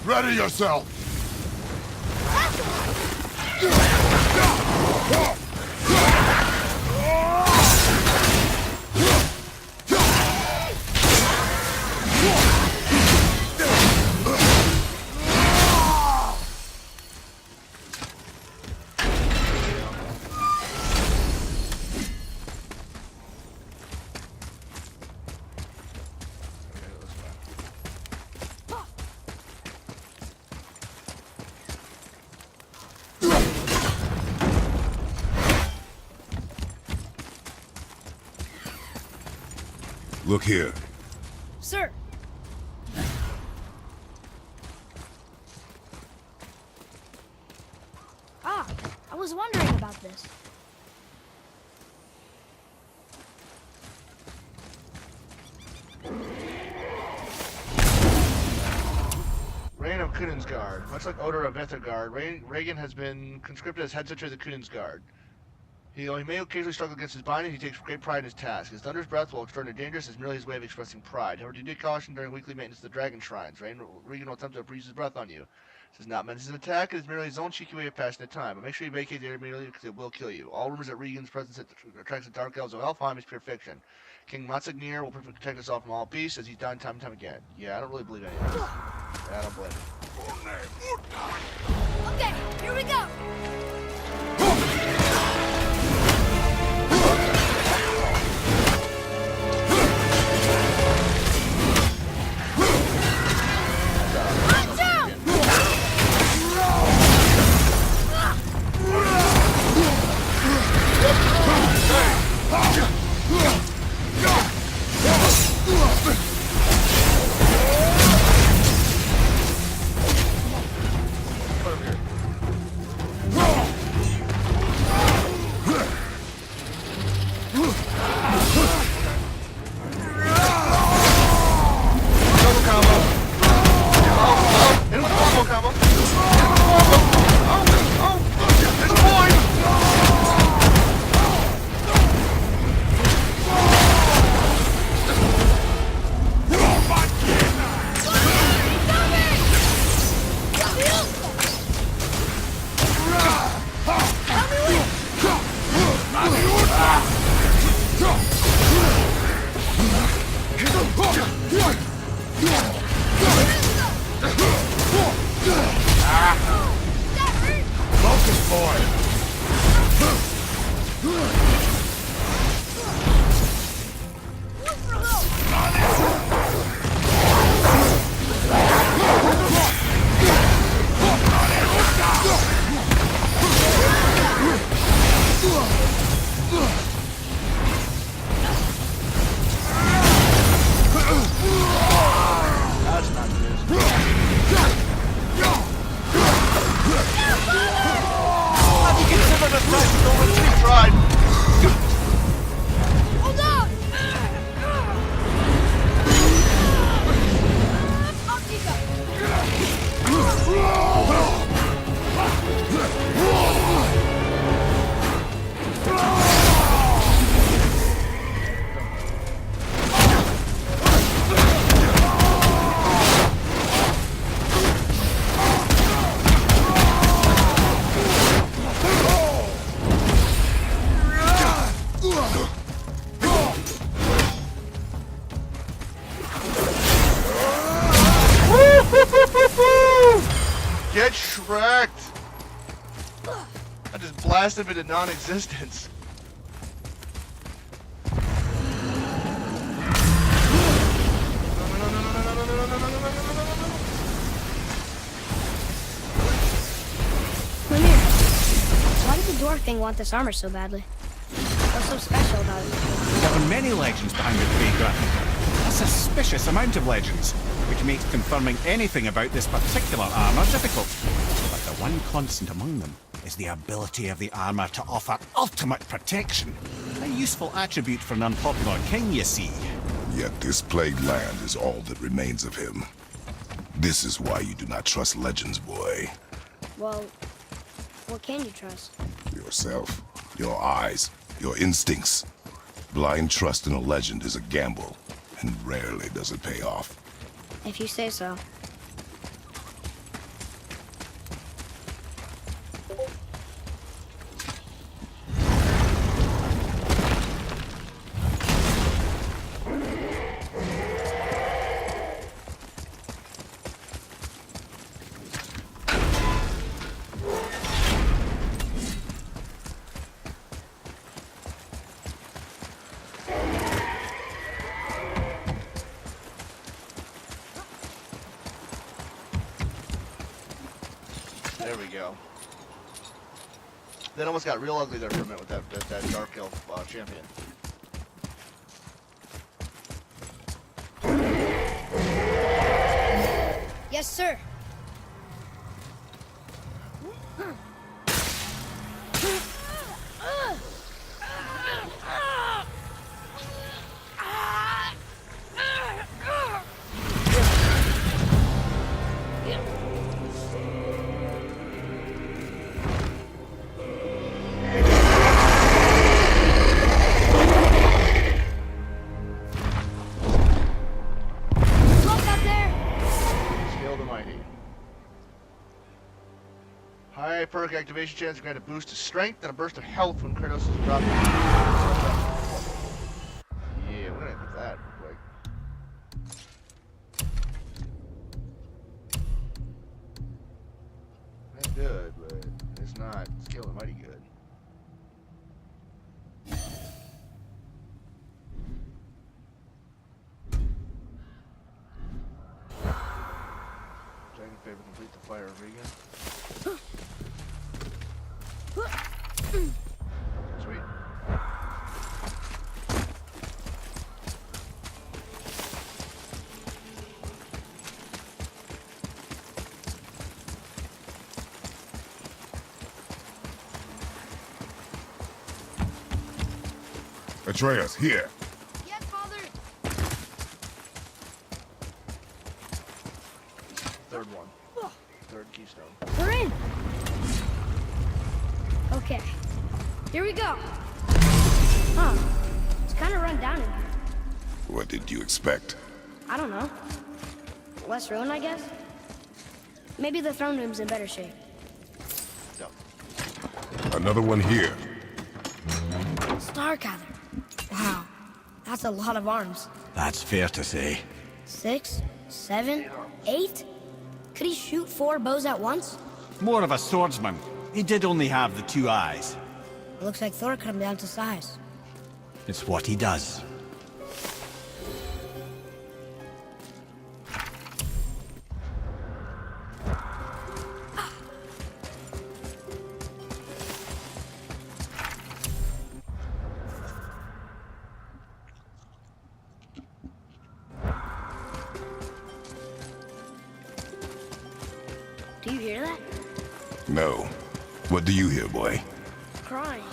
Ready yourself! Look here. Sir! Ah, I was wondering about this. Reign of Kunensgard. Much like Odor of Ethergard, Reagan has been conscripted as head sentry of the Kunensgard. He may occasionally struggle against his binding, he takes great pride in his task. His thunderous breath, while extraordinarily dangerous, is merely his way of expressing pride. However, do take caution during weekly maintenance of the dragon shrines. Regan will attempt to breathe his breath on you. This is not meant as an attack, it is merely his own cheeky way of passing the time. But make sure you vacate the area immediately because it will kill you. All rumors that Regan's presence attracts the dark elves of Elfheim is pure fiction. King Matsagnir will protect us all from all beasts, as he's done time and time again. Yeah, I don't really believe any of this. Yeah, I don't blame him. Okay, here we go! Get shreked! I just blasted him into non-existence. Mimir, why did the dwarf thing want this armor so badly? What's so special about it? There are many legends behind the Grey. A suspicious amount of legends, which makes confirming anything about this particular armor difficult. But the one constant among them is the ability of the armor to offer ultimate protection. A useful attribute for an unpopular king, you see. Yet this plagued land is all that remains of him. This is why you do not trust legends, boy. Well, what can you trust? Yourself, your eyes, your instincts. Blind trust in a legend is a gamble, and rarely does it pay off. If you say so. There we go. That almost got real ugly there for a minute with that Dark Elf champion. Yes, sir. Look out there! Scale the mighty. High perk activation chance grant a boost to strength and a burst of health when Kratos is dropped. Yeah, we're gonna hit that real quick. That's good, but it's not scale the mighty good. Dragon favor complete the fire of Regan. Sweet. Atreus, here. Yes, Father. Third one. Third keystone. We're in. Okay. Here we go. Huh. It's kind of run down in here. What did you expect? I don't know. Less ruin, I guess? Maybe the throne room's in better shape. No. Another one here. Stargather. Wow. That's a lot of arms. That's fair to say. 6, 7, 8? Could he shoot 4 bows at once? More of a swordsman. He did only have the 2 eyes. It looks like Thor cut him down to size. It's what he does. Do you hear that? No. What do you hear, boy? Crying.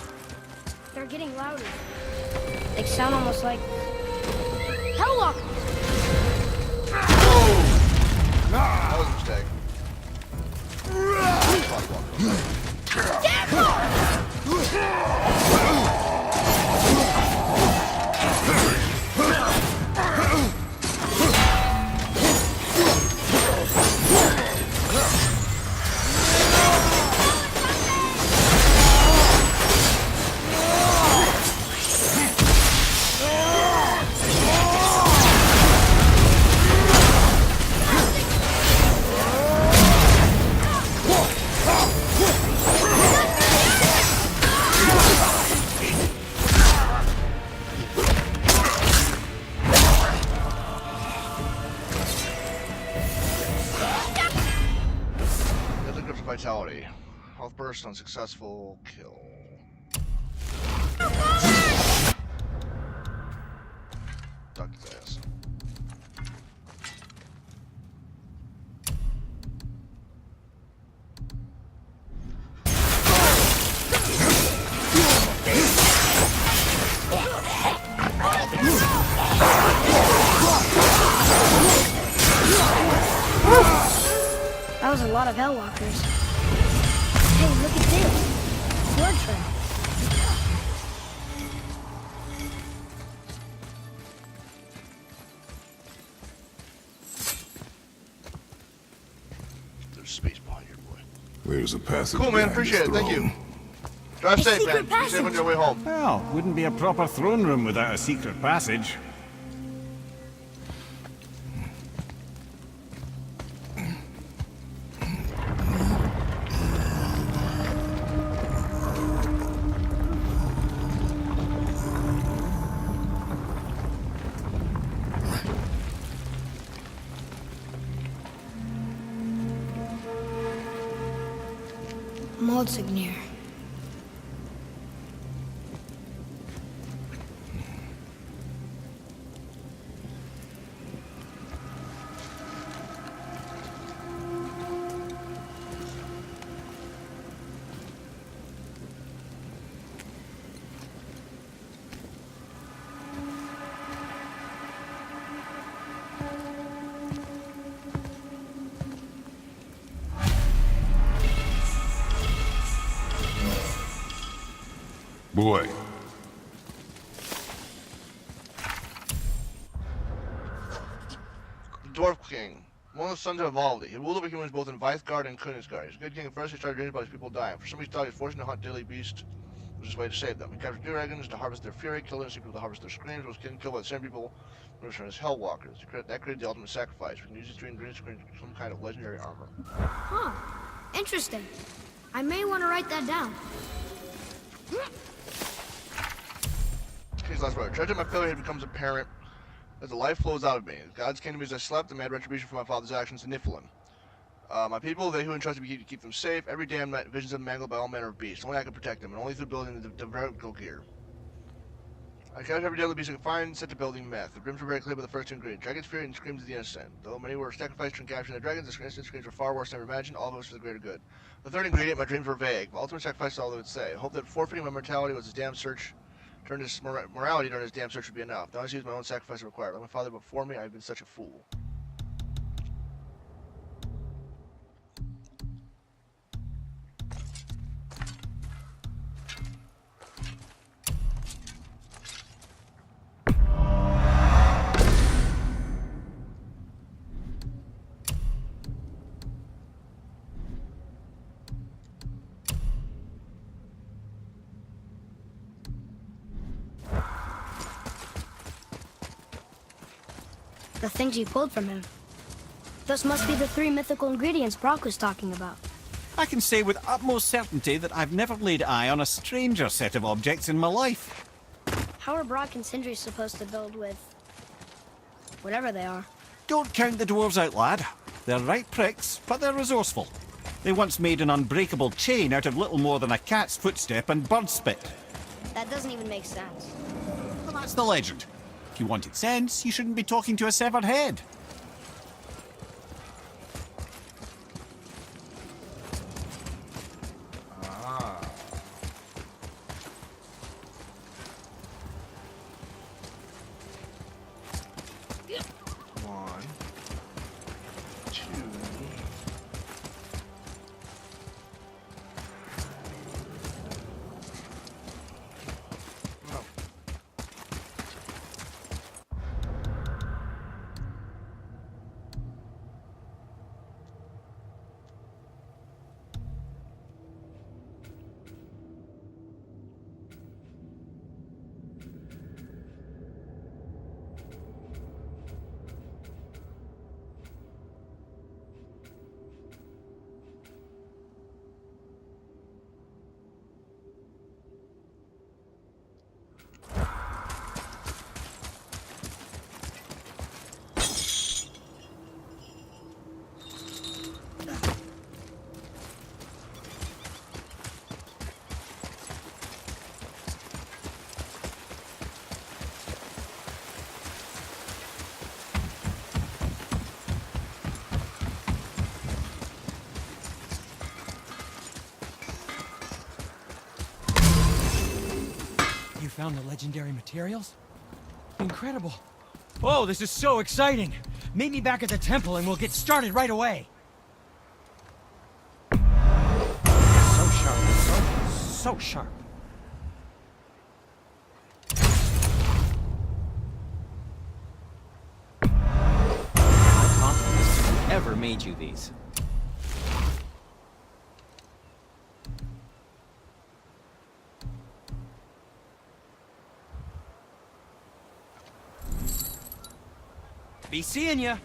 They're getting louder. They sound almost like... Hellwalkers! That was a mistake. Vitality. Health burst on successful kill. Duck his ass. That was a lot of Hellwalkers. Hey, look at this. Sword trail. There's space behind your boy. There's a passage. Cool, man. behind Appreciate this it. Thank you. throne. Drive A safe, secret man. Be safe on passage. your way home. Well, wouldn't be a proper throne room without a secret passage. Moldsignir. Boy. The Dwarf King. One of the sons of Ivaldi. He ruled over humans both in Weithgard and Königsgard. He's a good king at first. He started dreaming about his people dying. For some reason, he thought he was forced to hunt deadly beasts. Was his way to save them. He captured dragons to harvest their fury, killed innocent people to harvest their screams, was killed by the same people when returned as Hellwalkers. That created the ultimate sacrifice. We can use these three ingredients to create some kind of legendary armor. Huh. Interesting. I may want to write that down. King's last word. Treasure my failure becomes apparent as the life flows out of me. God's kingdom is I slept, and mad retribution for my father's actions in Niflheim. My people, they who entrusted me to keep them safe. Every day I'm visions of them mangled by all manner of beasts. Only I can protect them, and only through building the vertical gear. I captured every deadly beast I could find, set to building meth. The brims were very clear by the first two ingredients. Dragon's fury and screams of the innocent. Though many were sacrificed in capturing the dragons, the innocent screams were far worse than I ever imagined, all of us for the greater good. The third ingredient, my dreams were vague. My ultimate sacrifice is all they would say. I hope that forfeiting my mortality was his damn search. Morality during his damn search would be enough. Now I see my own sacrifice required. Like my father before me, I have been such a fool. The things you pulled from him. Those must be the three mythical ingredients Brock was talking about. I can say with utmost certainty that I've never laid eye on a stranger set of objects in my life. How are Brock and Sindri supposed to build with... whatever they are? Don't count the dwarves out, lad. They're right pricks, but they're resourceful. They once made an unbreakable chain out of little more than a cat's footstep and bird spit. That doesn't even make sense. Well, that's the legend. If you wanted sense, you shouldn't be talking to a severed head. One, two. Oh. You found the legendary materials? Incredible. Oh, this is so exciting. Meet me back at the temple and we'll get started right away. So sharp, so sharp. I'm confident whoever made you these. Be seeing ya.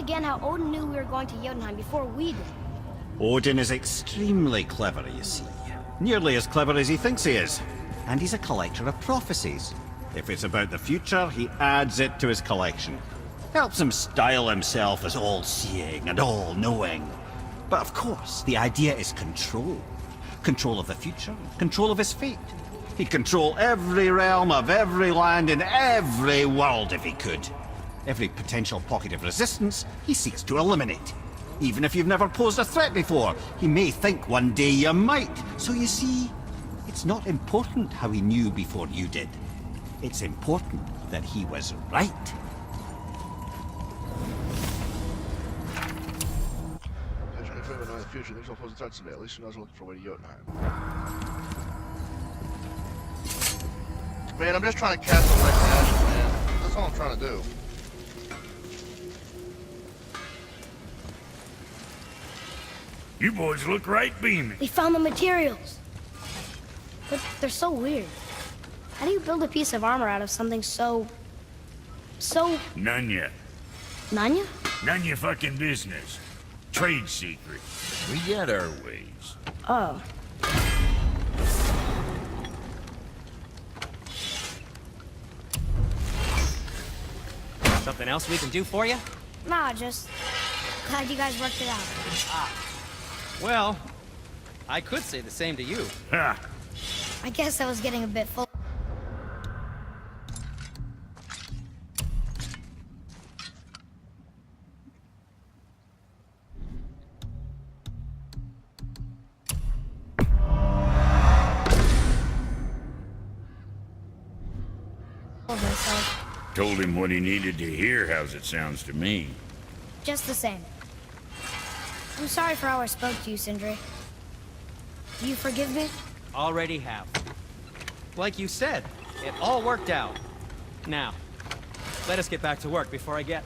again how Odin knew we were going to Jotunheim before we did. Odin is extremely clever, you see. Nearly as clever as he thinks he is. And he's a collector of prophecies. If it's about the future, he adds it to his collection. Helps him style himself as all-seeing and all-knowing. But of course, the idea is control. Control of the future, control of his fate. He'd control every realm of every land in every world if he could. Every potential pocket of resistance, he seeks to eliminate. Even if you've never posed a threat before, he may think one day you might. So you see, it's not important how he knew before you did. It's important that he was right. If we ever know the future, there's no opposing threats today. At least he knows we're looking for a way to Jotunheim. Man, I'm just trying to catch the right ashes, man. That's all I'm trying to do. You boys look right beaming. They found the materials. But they're so weird. How do you build a piece of armor out of something so... None yet. Nanya? None your fucking business. Trade secret. We got our ways. Oh. Something else we can do for you? Nah, just... glad you guys worked it out. Well, I could say the same to you. Ha! I guess I was getting a bit full. Of myself. Told him what he needed to hear, how's it sounds to me. Just the same. I'm sorry for how I spoke to you, Sindri. Do you forgive me? Already have. Like you said, it all worked out. Now, let us get back to work before I get...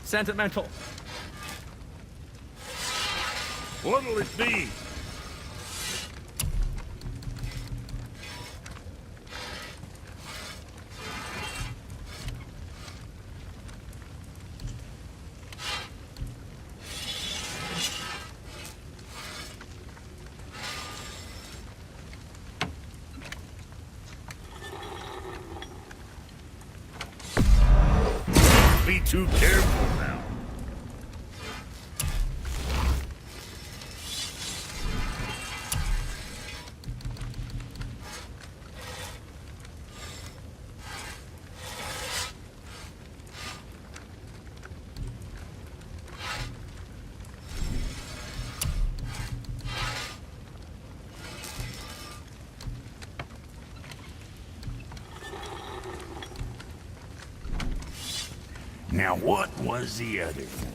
sentimental. What'll it be? Be too careful now. Now what was the other thing?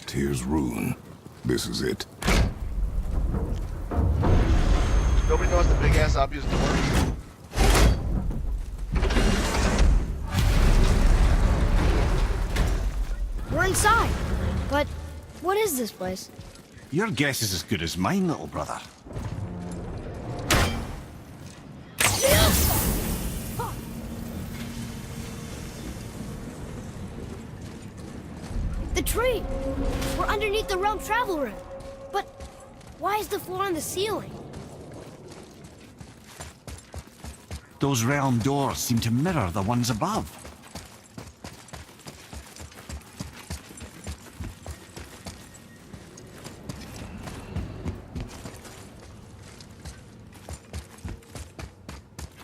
Tyr's Rune. This is it. Nobody knows the big ass obvious door. We're inside. But what is this place? Your guess is as good as mine, little brother. The tree! We're underneath the realm travel room. But why is the floor on the ceiling? Those realm doors seem to mirror the ones above.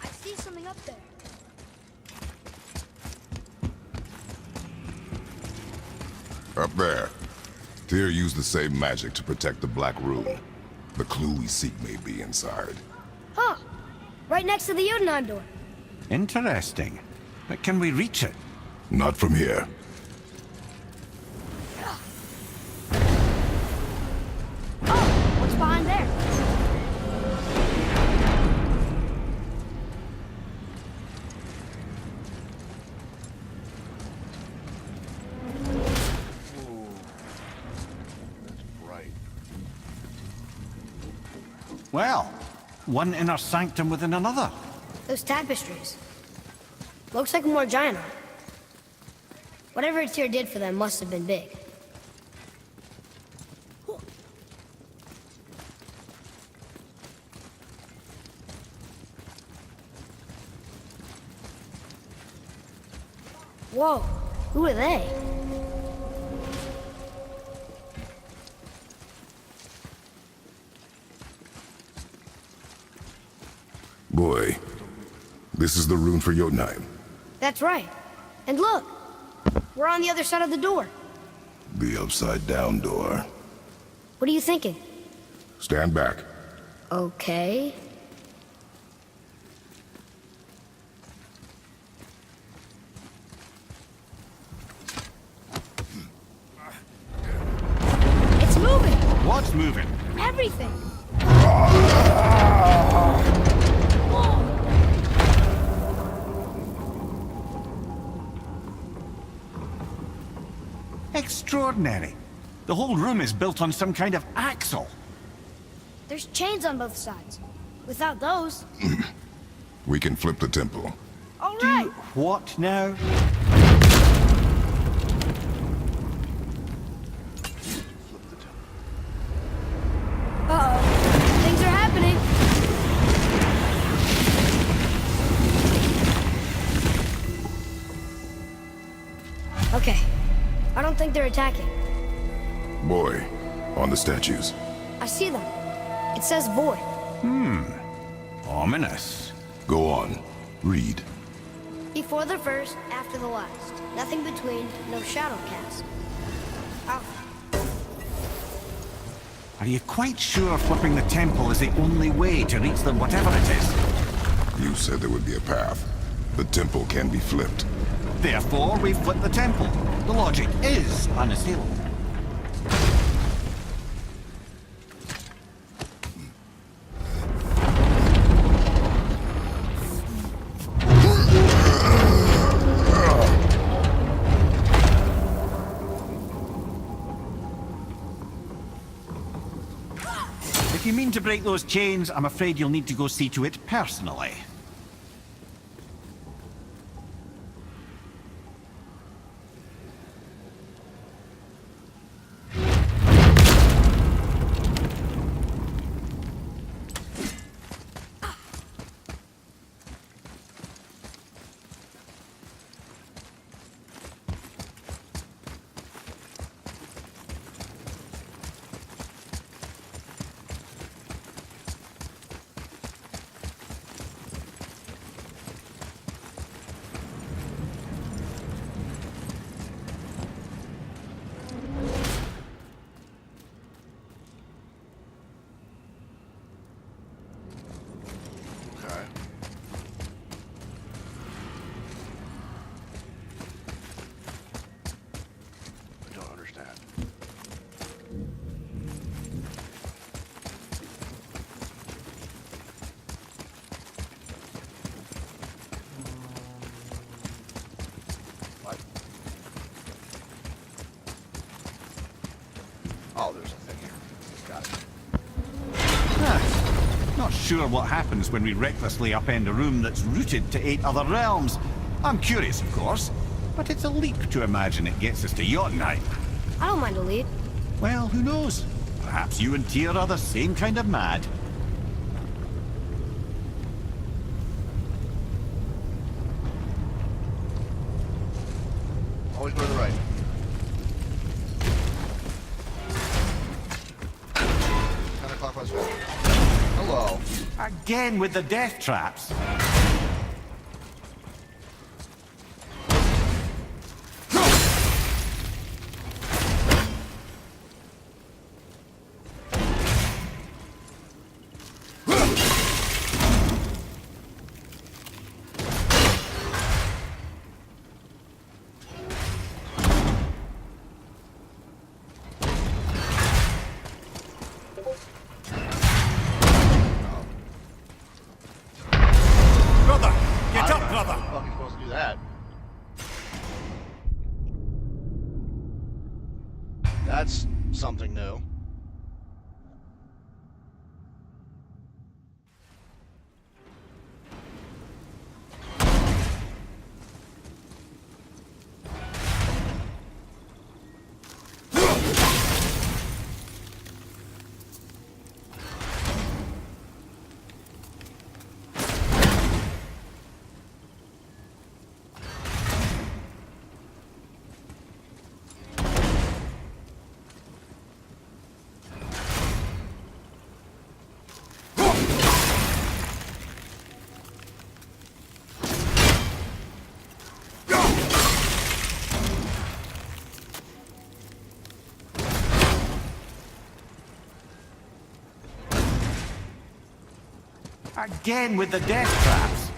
I see something up there. Up there. Tyr used the same magic to protect the Black Rune. The clue we seek may be inside. Huh. Right next to the Jotunheim door. Interesting. But can we reach it? Not from here. Oh, what's behind there? Ooh. That's bright. Well, one inner sanctum within another. Those tapestries. Looks like more giant art. Whatever Tyr did for them must have been big. Whoa, who are they? Boy, this is the rune for Jotunheim. That's right. And look, we're on the other side of the door. The upside-down door. What are you thinking? Stand back. Okay. It's moving! What's moving? Everything! Extraordinary. The whole room is built on some kind of axle. There's chains on both sides. Without those... We can flip the temple. All right! What now? Flip the temple. Uh-oh. Things are happening. Okay. I don't think they're attacking. Boy, on the statues. I see them. It says void. Ominous. Go on. Read. Before the first, after the last. Nothing between, no shadow cast. Are you quite sure flipping the temple is the only way to reach them, whatever it is? You said there would be a path. The temple can be flipped. Therefore, we flip the temple. The logic is unassailable. If you mean to break those chains, I'm afraid you'll need to go see to it personally. Okay. I don't understand. What? Oh, there's a thing here. Got it. Not sure what happens when we recklessly upend a room that's rooted to 8 other realms. I'm curious, of course, but it's a leap to imagine it gets us to Jotunheim. I don't mind a lead. Well, who knows? Perhaps you and Tyr are the same kind of mad. Always go to the right. Counterclockwise forward. Hello. Again with the death traps. That's something new. Again with the death traps.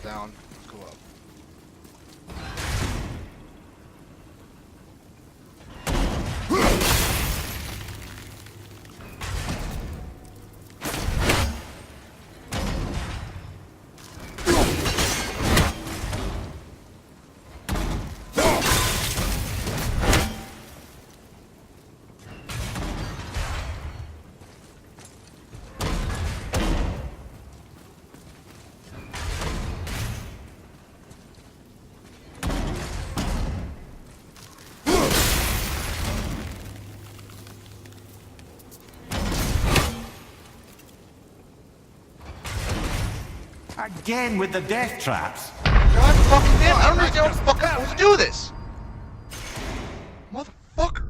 Down. Let's go up. Again with the death traps. God fucking damn! I don't understand what the fuck I'm supposed to do this! Motherfucker!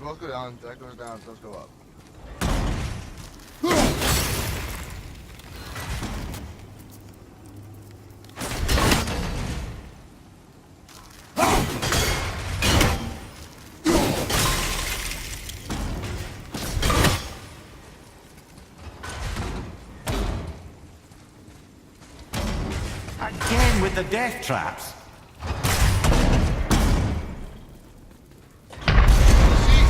Both go down, that goes down, so let's go up. Again with the death traps.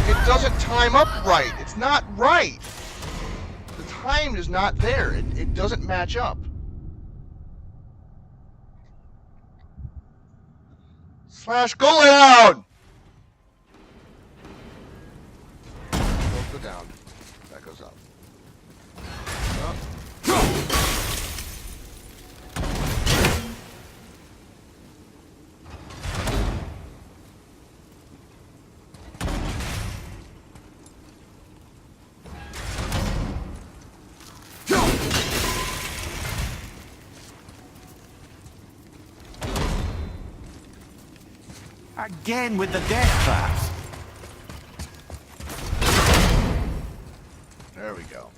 It doesn't time up right. It's not right. The time is not there. It doesn't match up. Slash go down! Both go down. That goes up. Up. Again with the death traps. There we go.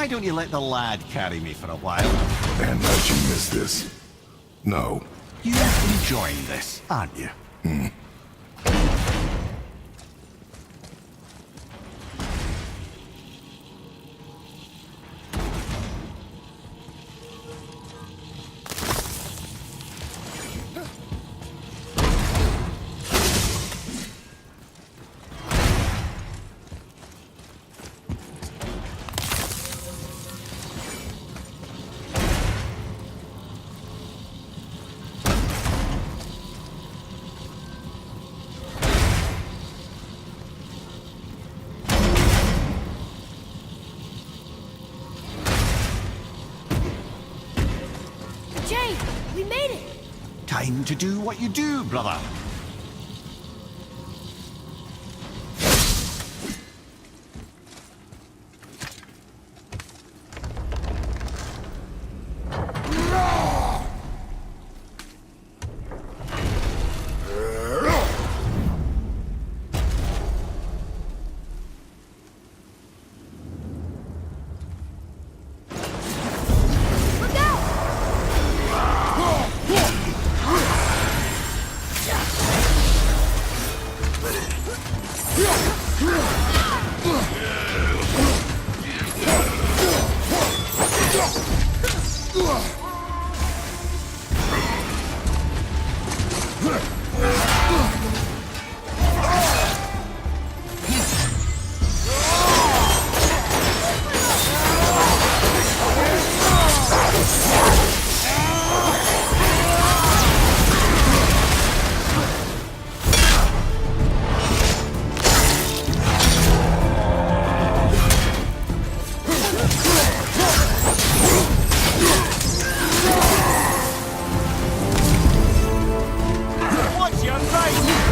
Why don't you let the lad carry me for a while? And let you miss this. No. You're enjoying this, aren't you? Jay, we made it! Time to do what you do, brother. Look out! What's your right?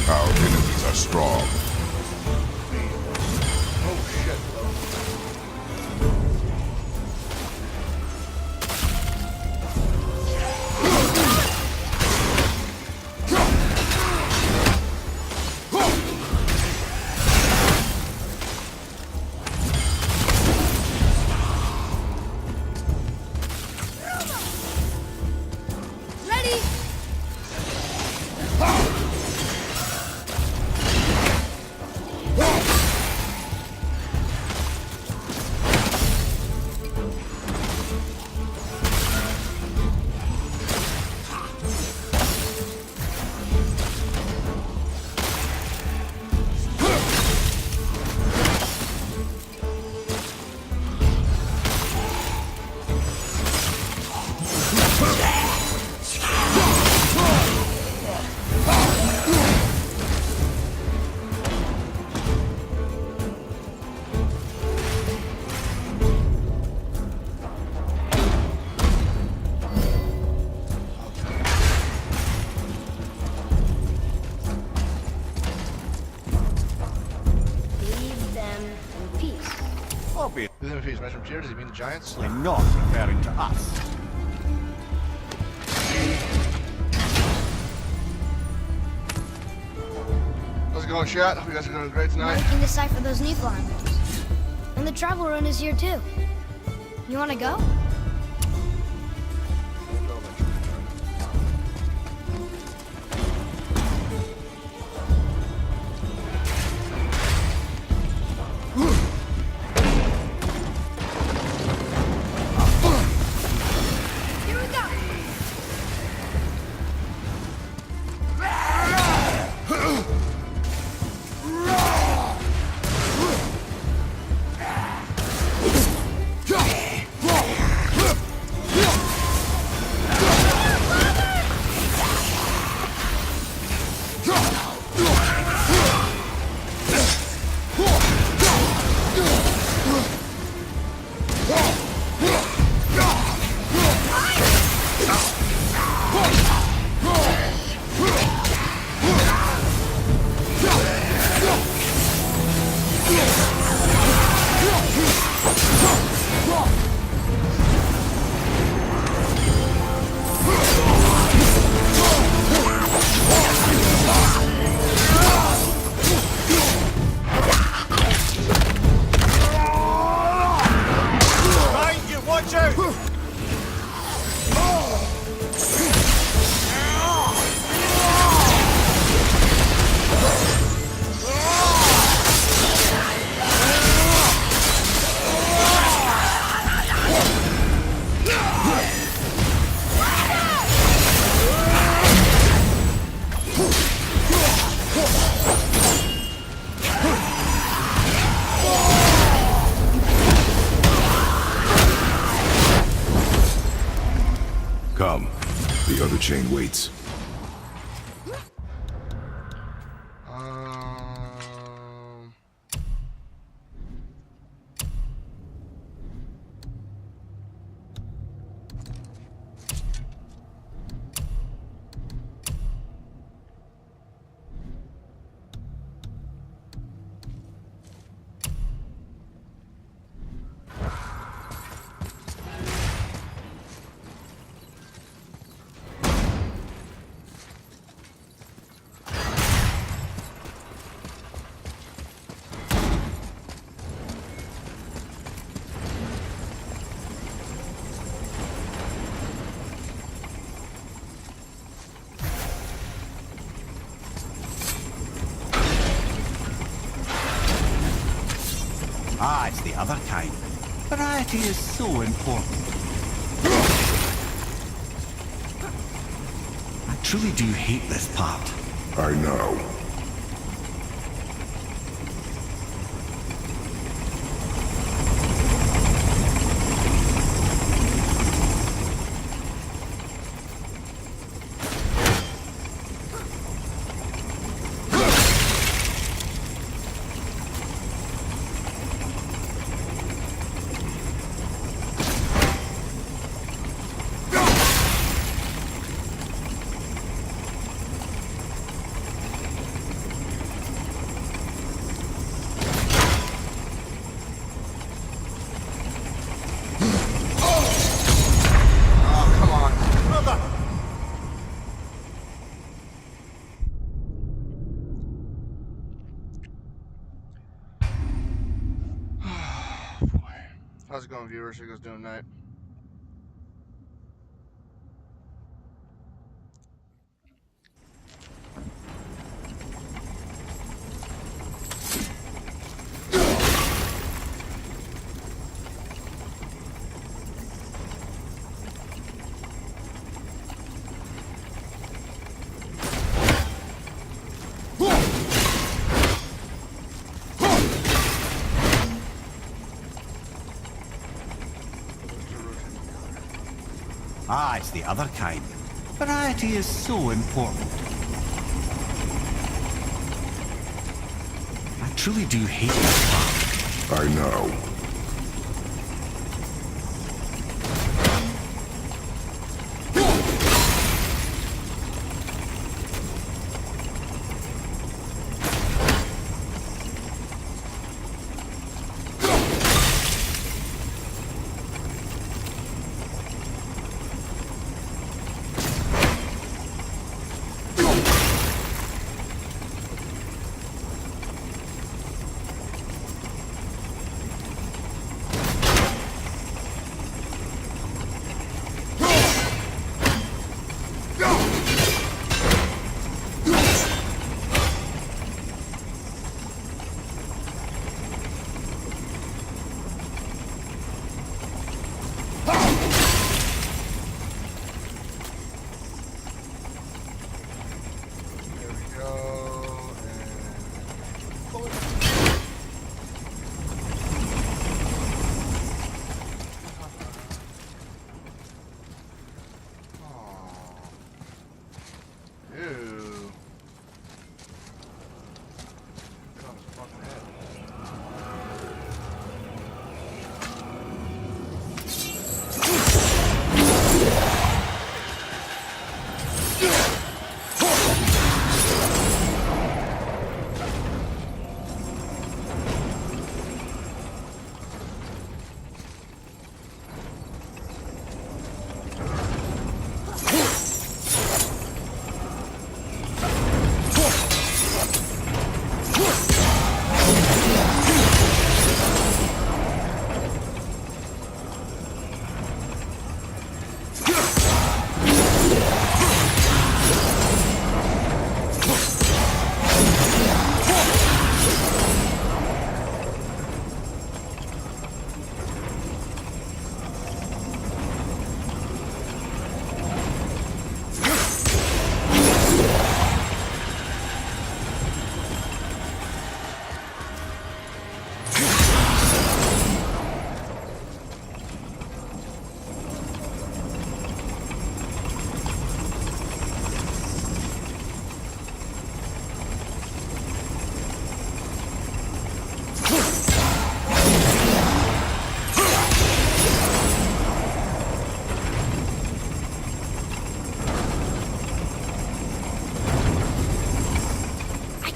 Our enemies are strong. Oh shit. Ready? Leave them in peace. Obviously Leave them in peace. Measure from here. Does he mean the giants? not referring to us. How's it going, chat? Hope you guys are doing great Now tonight. we can decipher those new climbers. And the travel rune is here too. You wanna go? Here we go! chain waits. Um, Ah, it's the other kind. Variety is so important. I truly do hate this part. I know. how's it going, viewers? How you guys doing tonight? Ah, it's the other kind. Variety is so important. I truly do hate this part. I know.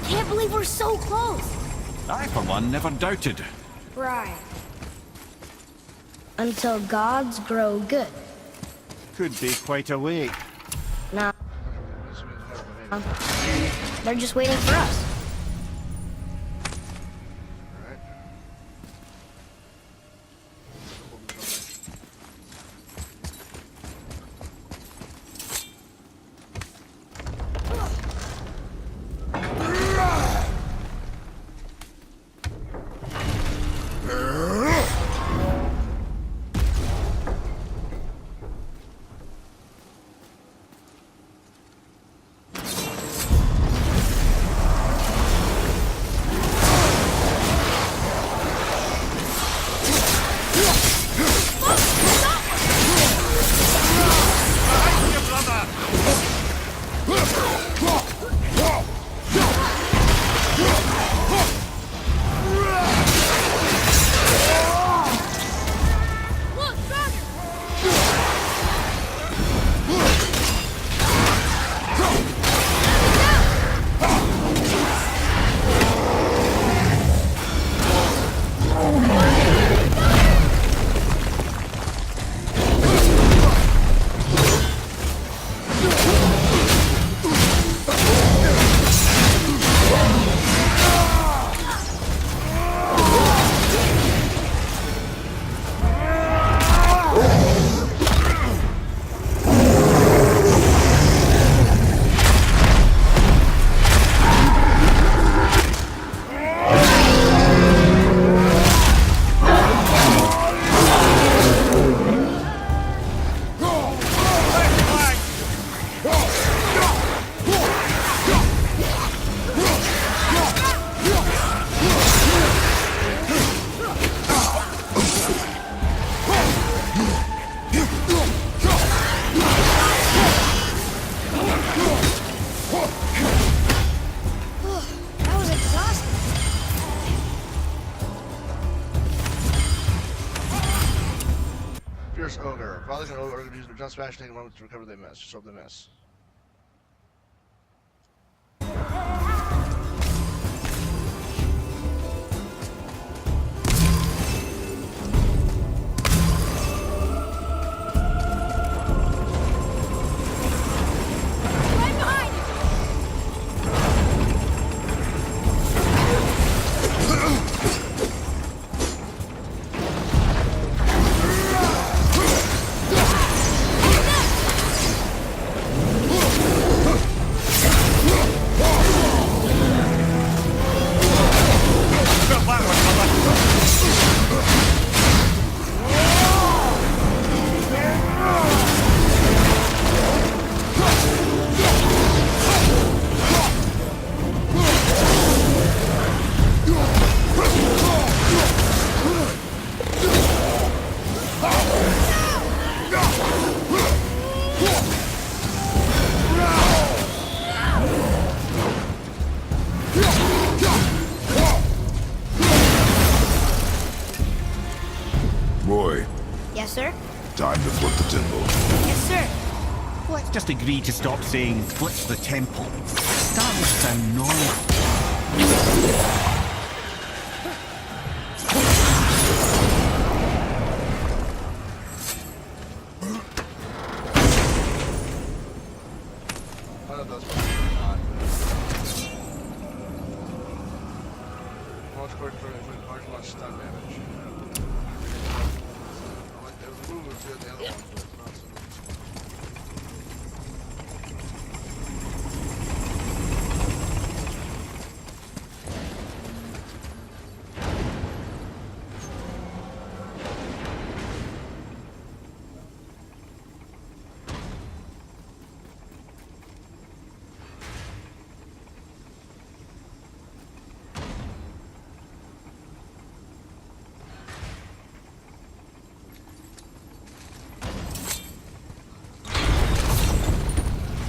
can't believe we're so close. I, for one, never doubted. Right. Until gods grow good. Could be quite a wait. No. They're just waiting for us. Alright. That was exhausting. Fierce Ogre. Father's an ogre using a jump smash, taking a moment to recover the mess. Just hope they miss. Right behind you. Boy, Yes, sir? time to flip the temple. Yes, sir. Let's just agree to stop saying flip the temple. Start with sound normal. One of those ones on. Launch cord for large launch stun damage. I like the move was good, the other one, but not so much.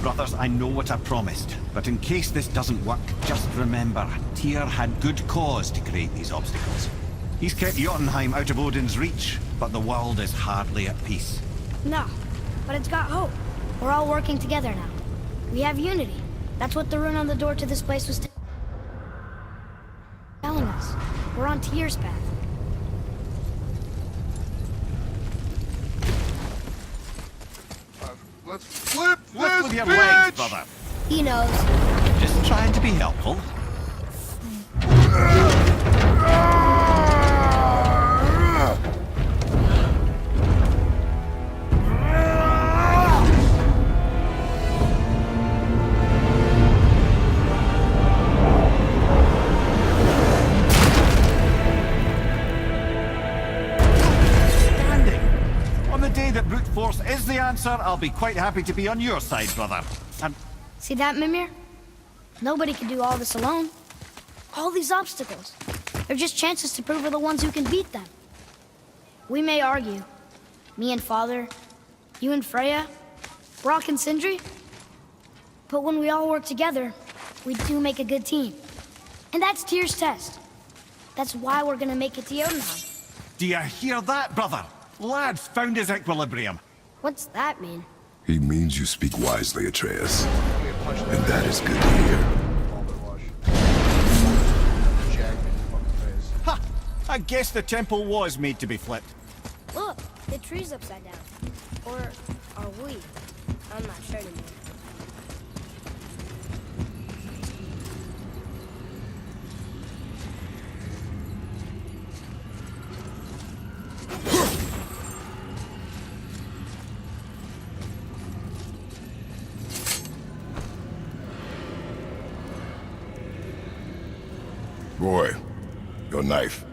Brothers, I know what I promised, but in case this doesn't work, just remember, Tyr had good cause to create these obstacles. He's kept Jotunheim out of Odin's reach, but the world is hardly at peace. No, but it's got hope. We're all working together now. We have unity. That's what the rune on the door to this place was. We're on Tyr's path. Let's flip Lift this with your bitch! legs, brother. He knows. Just trying to be helpful. On the day that brute force is the answer, I'll be quite happy to be on your side, brother. And See that, Mimir? Nobody can do all this alone. All these obstacles. They're just chances to prove we're the ones who can beat them. We may argue. Me and Father, you and Freya, Brock and Sindri. But when we all work together, we do make a good team. And that's Tyr's test. That's why we're gonna make it to Jotunheim. do you hear that, brother? Lad's found his equilibrium. What's that mean? He means you speak wisely, Atreus. Get punched in And the that is good to hear. all but wash. Jack me in the fucking face. Ha! I guess the temple was made to be flipped. Look, the tree's upside down. Or are we? I'm not sure anymore. Boy, your knife.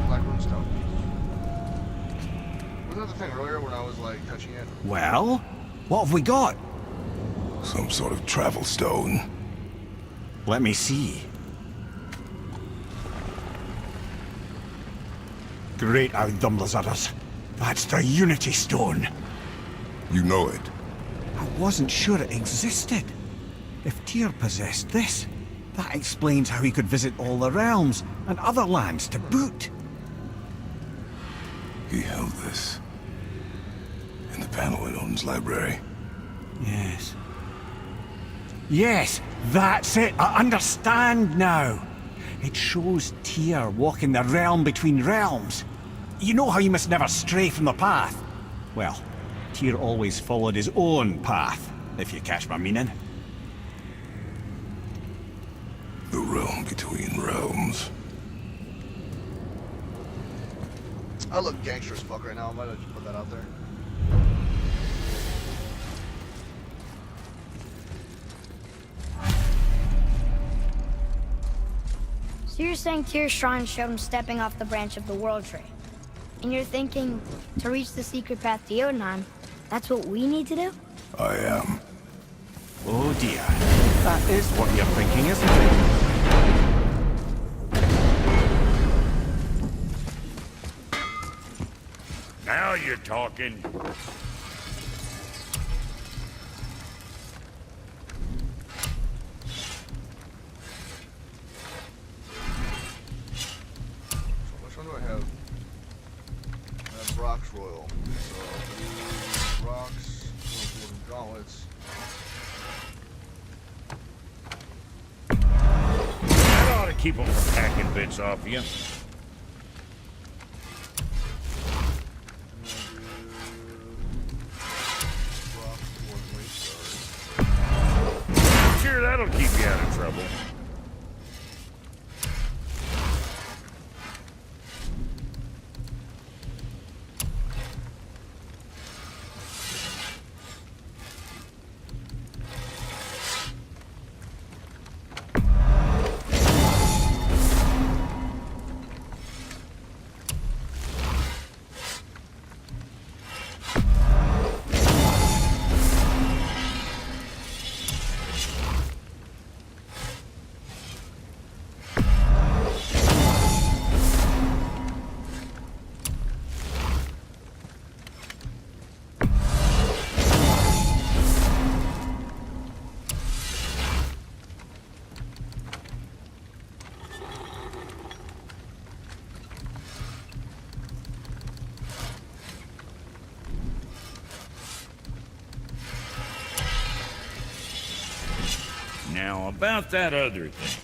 Black runestone. Wasn't that the thing earlier when I was like touching it? Well, what have we got? Some sort of travel stone. Let me see. Great Audumlazaras. That's the Unity Stone. You know it. I wasn't sure it existed. If Tyr possessed this, that explains how he could visit all the realms and other lands to boot. He held this. In the panel in Odin's library. Yes. Yes, that's it. I understand now. It shows Tyr walking the realm between realms. You know how you must never stray from the path? Well, Tyr always followed his own path, if you catch my meaning. The realm between realms. I look gangster as fuck right now. I might have just put that out there. So you're saying Tyr's shrine showed him stepping off the branch of the World Tree. And you're thinking, to reach the secret path to Jotunheim, that's what we need to do? I am. Oh dear. That is what you're thinking, isn't it? Now you're talking. So which one do I have? I have Brock's Royal. So blue rocks, golden gauntlets. That ought to keep them from hacking bits off you. Sure, that'll keep you out of trouble. now, about that other thing.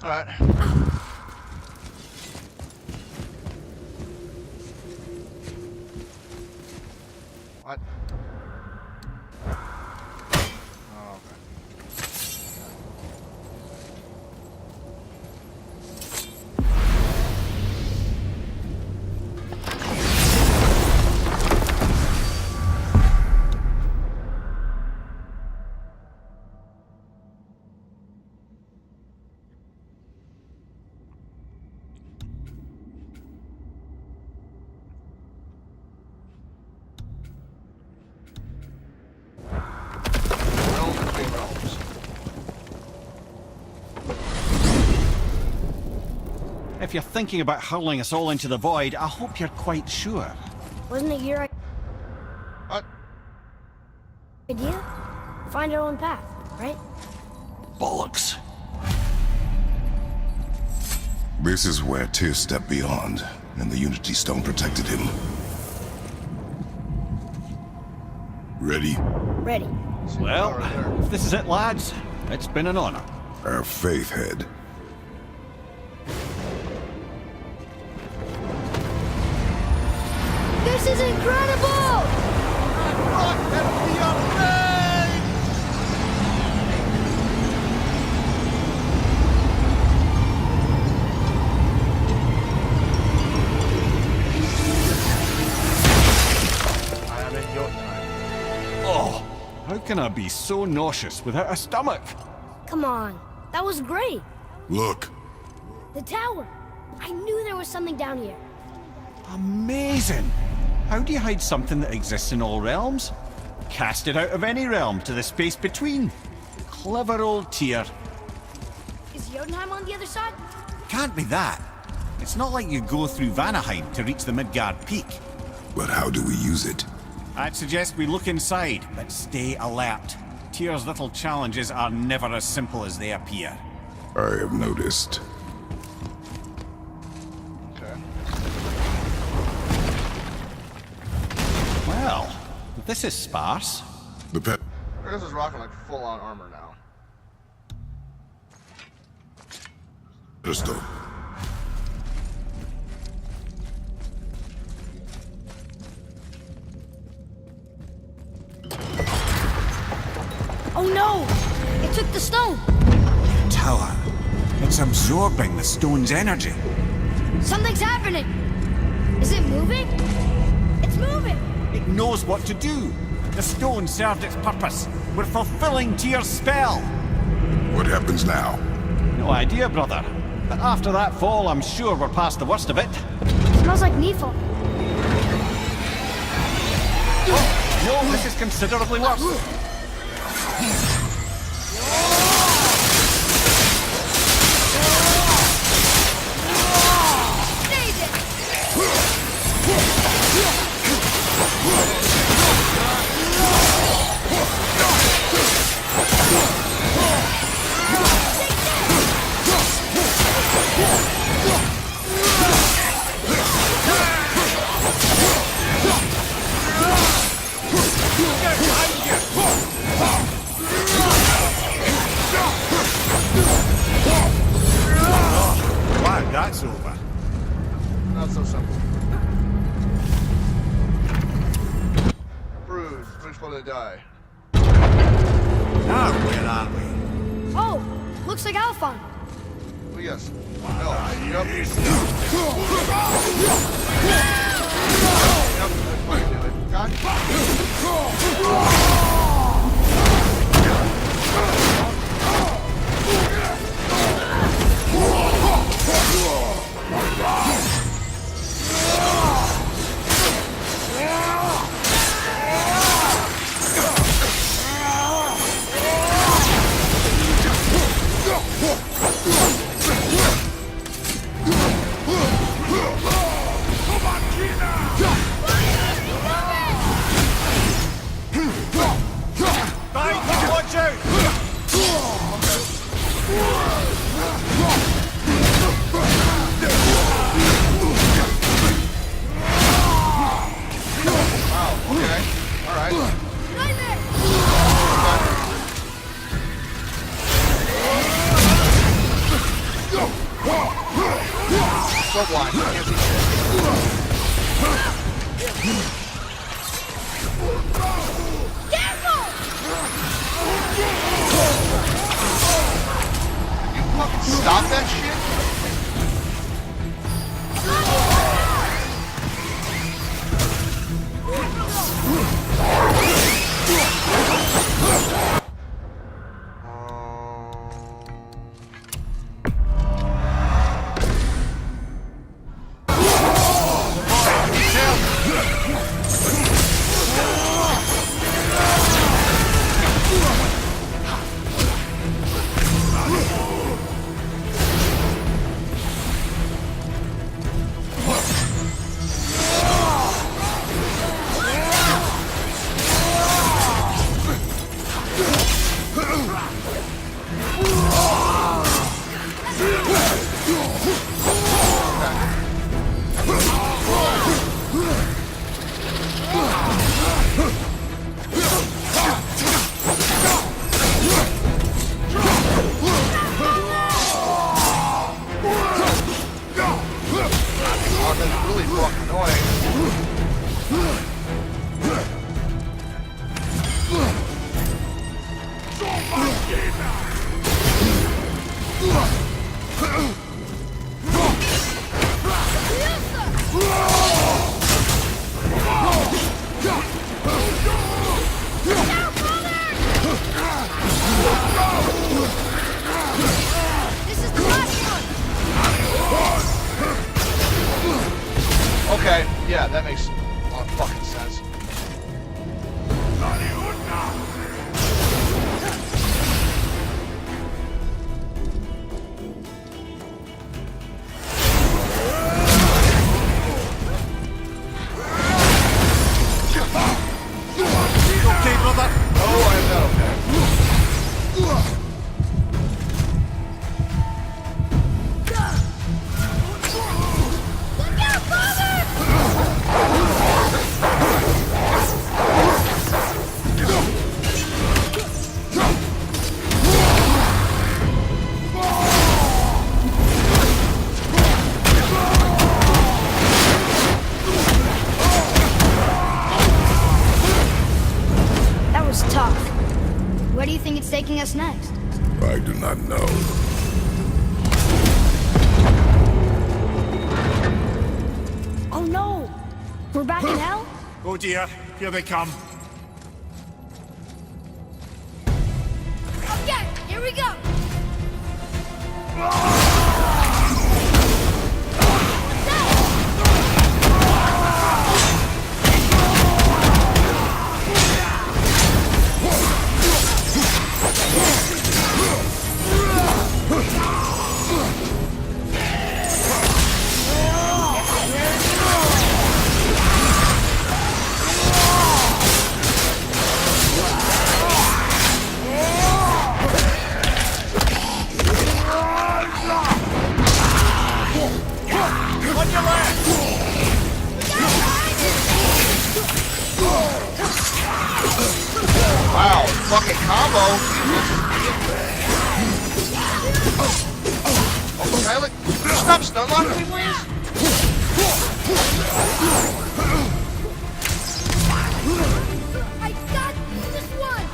Alright. What? Oh, okay. Realm between realms. If you're thinking about hurling us all into the void, I hope you're quite sure. Wasn't it your What? idea? Find our own path, right? Bollocks. This is where Tyr stepped beyond, and the Unity Stone protected him. Ready? Ready. Well, Right there. if this is it, lads, it's been an honor. Our faith head. This is incredible! I am in your time. Oh, how can I be so nauseous without a stomach? Come on, that was great. Look, The tower. I knew there was something down here. Amazing! How do you hide something that exists in all realms? Cast it out of any realm to the space between. Clever old Tyr. Is Jotunheim on the other side? Can't be that. It's not like you go through Vanaheim to reach the Midgard Peak. but how do we use it? I'd suggest we look inside, but stay alert. Tyr's little challenges are never as simple as they appear. I have noticed. Okay. Well, this is sparse. The pet. This is rocking like full-on armor now. Pedestal. Oh no! It took the stone! Tower. It's absorbing the stone's energy. Something's happening! Is it moving? It's moving! It knows what to do. The stone served its purpose. We're fulfilling Tyr's spell. What happens now? No idea, brother. But after that fall, I'm sure we're past the worst of it. Smells like Nephil. No, this is considerably worse. Glad that's over. Not so simple. Bruise. Which one to die? Now, where are we? Oh, looks like Alphon. Oh, yes. No. Yep. Yep. That's what I do it. Got Watch out! Wow, okay. Alright. So blind, I can't see shit. You fucking stop that shit? That's really fucking annoying. This is the last one! Okay, yeah, that makes a lot of fucking sense. Okay, brother. Oh, I'm not okay. That was tough. Where do you think it's taking us next? I do not know. no! We're back in hell? Oh dear, here they come. Okay, here we go! Wow, fucking combo! Oh, Tyler, stop stun locking me, please? I got this one!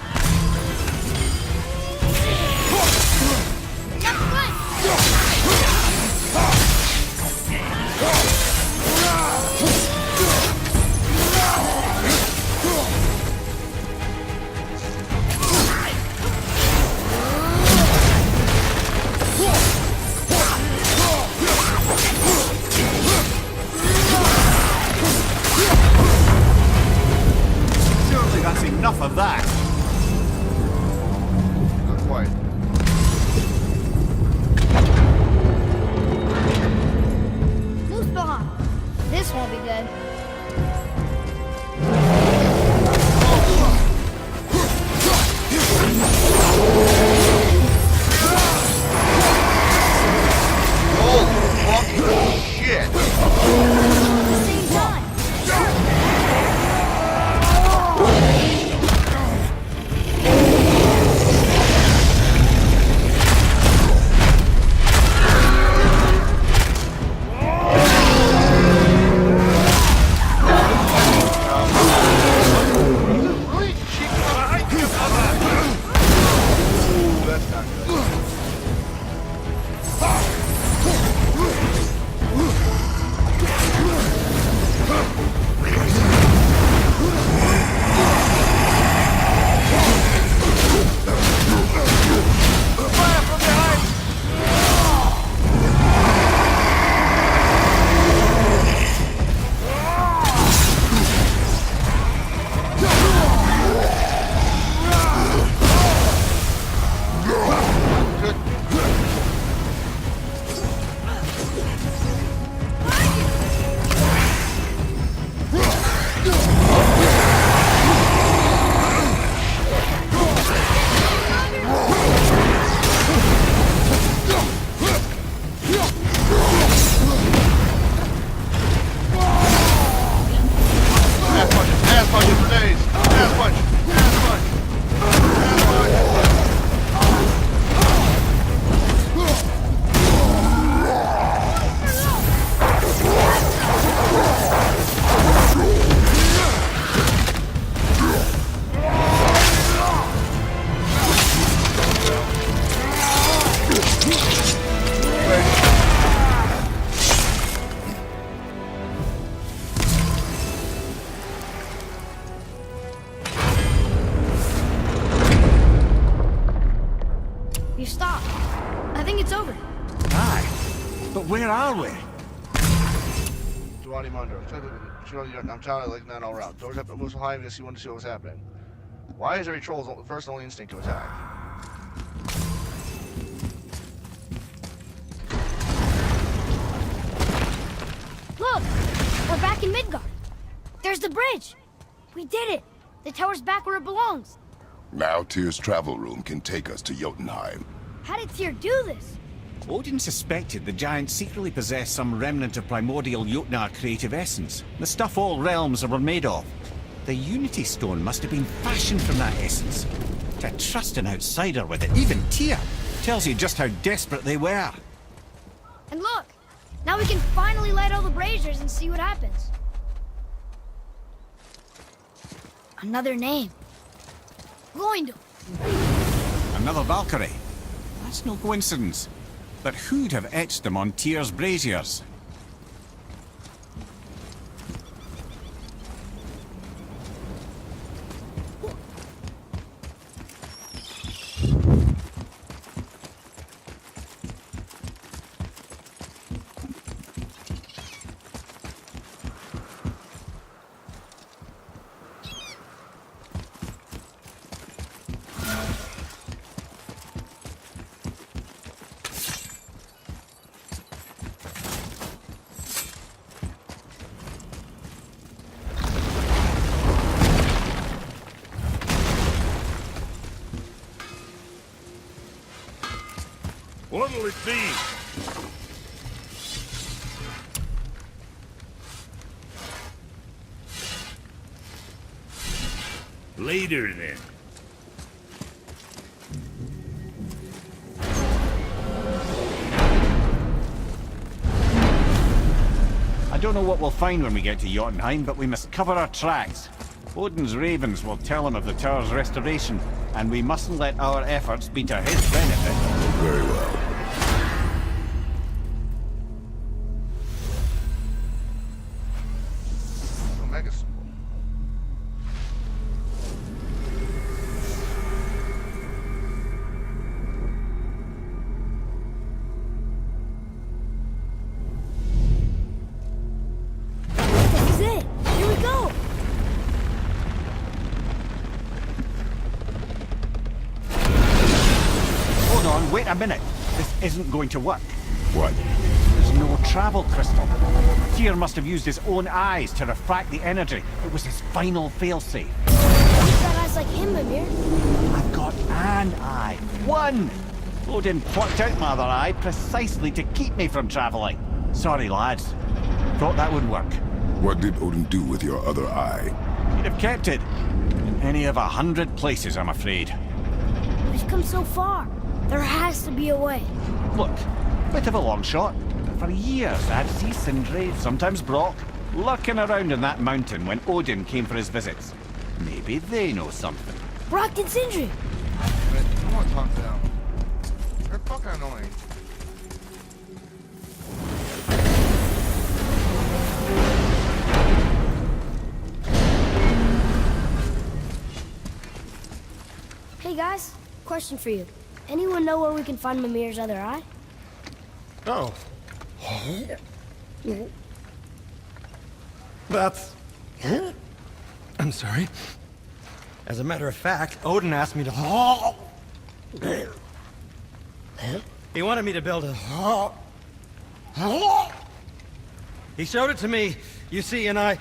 Surely that's enough of that. Not quite. Muspelheim. This won't be good. Holy fucking shit! At the same time. Really? She Ooh, that's not good. Good. Ass punches for days. Ass punch. Ass punch. Ass punch. You stopped. I think it's over. Aye. But where are we? Duani Mundo. I'm telling you, like, not all around. Doors up at Muspelheim, you want to see what was happening. Why is every troll's first and only instinct to attack? Look! We're back in Midgard. There's the bridge. We did it. The tower's back where it belongs. Now Tyr's travel room can take us to Jotunheim. How did Tyr do this? Odin suspected the giants secretly possessed some remnant of primordial Jotnar creative essence, the stuff all realms were made of. The Unity Stone must have been fashioned from that essence. To trust an outsider with it, even Tyr, tells you just how desperate they were. And look! Now we can finally light all the braziers and see what happens. Another name. Gloindel. Another Valkyrie. That's no coincidence. But who'd have etched them on Tyr's braziers? What'll it be? Later, then. I don't know what we'll find when we get to Jotunheim, but we must cover our tracks. Odin's ravens will tell him of the tower's restoration, and we mustn't let our efforts be to his benefit. Very well. Omega symbol. This is it. Here we go. Hold on, wait a minute. This isn't going to work. What? There's no travel crystal. Tyr must have used his own eyes to refract the energy. It was his final failsafe. You've got eyes like him, Mimir. I've got an eye. One! Odin plucked out my other eye precisely to keep me from traveling. Sorry, lads. Thought that would work. What did Odin do with your other eye? He'd have kept it. In any of 100 places, I'm afraid. We've come so far. There has to be a way. Look, bit of a long shot. But for years, I'd see Sindri, sometimes Brock, lurking around in that mountain when Odin came for his visits. Maybe they know something. Brock and Sindri. I want to talk to them. They're fucking annoying. Hey guys, question for you. Anyone know where we can find Mimir's other eye? Oh. That's... I'm sorry. As a matter of fact, Odin asked me to... He wanted me to build a... He showed it to me, you see, and I...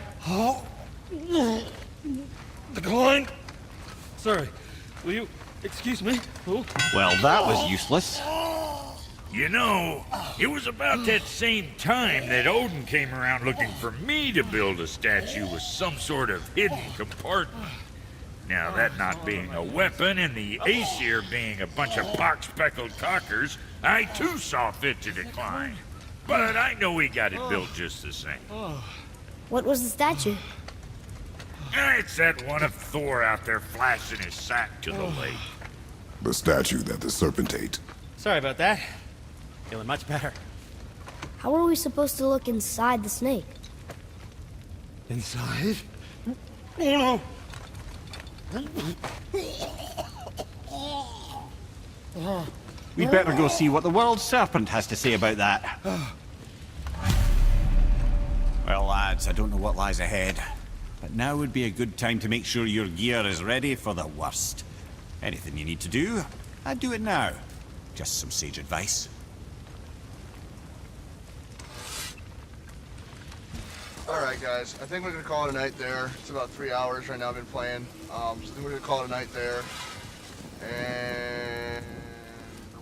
Declined. Sorry. Will you excuse me? Oh. Well, that was useless. You know, it was about that same time that Odin came around looking for me to build a statue with some sort of hidden compartment. Now, that not being a weapon and the Aesir being a bunch of pox-speckled cockers, I too saw fit to decline. But I know he got it built just the same. What was the statue? It's that one of Thor out there flashing his sack to the lake. The statue that the serpent ate. Sorry about that. Feeling much better. How are we supposed to look inside the snake? Inside? Oh no! We'd better go see what the world serpent has to say about that. Well, lads, I don't know what lies ahead, but now would be a good time to make sure your gear is ready for the worst. Anything you need to do, I'd do it now. Just some sage advice. Alright guys, I think we're gonna call it a night there. It's about 3 hours right now I've been playing. So I think we're gonna call it a night there. And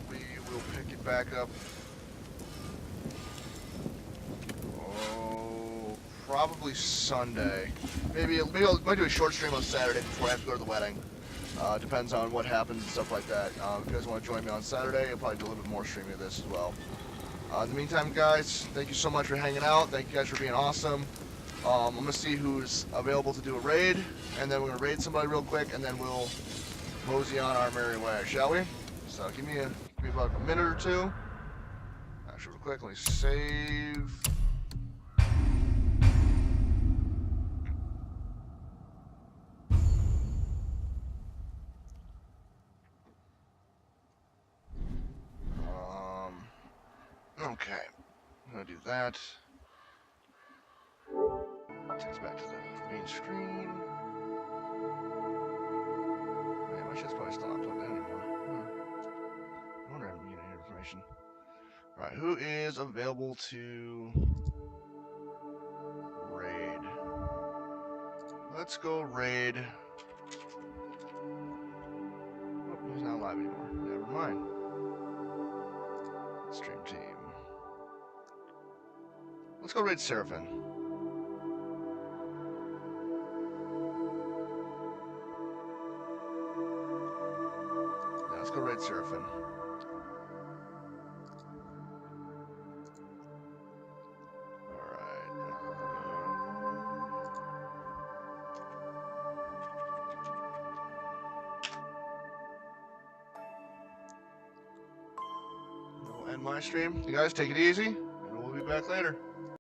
we will pick it back up. Oh, probably Sunday. Maybe I'll might do a short stream on Saturday before I have to go to the wedding. Depends on what happens and stuff like that. If you guys want to join me on Saturday, I'll probably do a little bit more streaming of this as well. In the meantime, guys, thank you so much for hanging out. Thank you guys for being awesome. I'm going to see who's available to do a raid, and then we're going to raid somebody real quick, and then we'll mosey on our merry way, shall we? So give me about a minute or two. Actually, real quick, let me save. Okay, I'm gonna do that. Takes us back to the main screen. Man, my shit's probably still not plugged in anymore. I wonder if I'm getting any information. Alright, who is available to raid? Let's go raid. Oh, who's not live anymore? Never mind. Stream team. Let's go raid Seraphim. Yeah, let's go raid Seraphim. End my stream. You guys take it easy, and we'll be back later.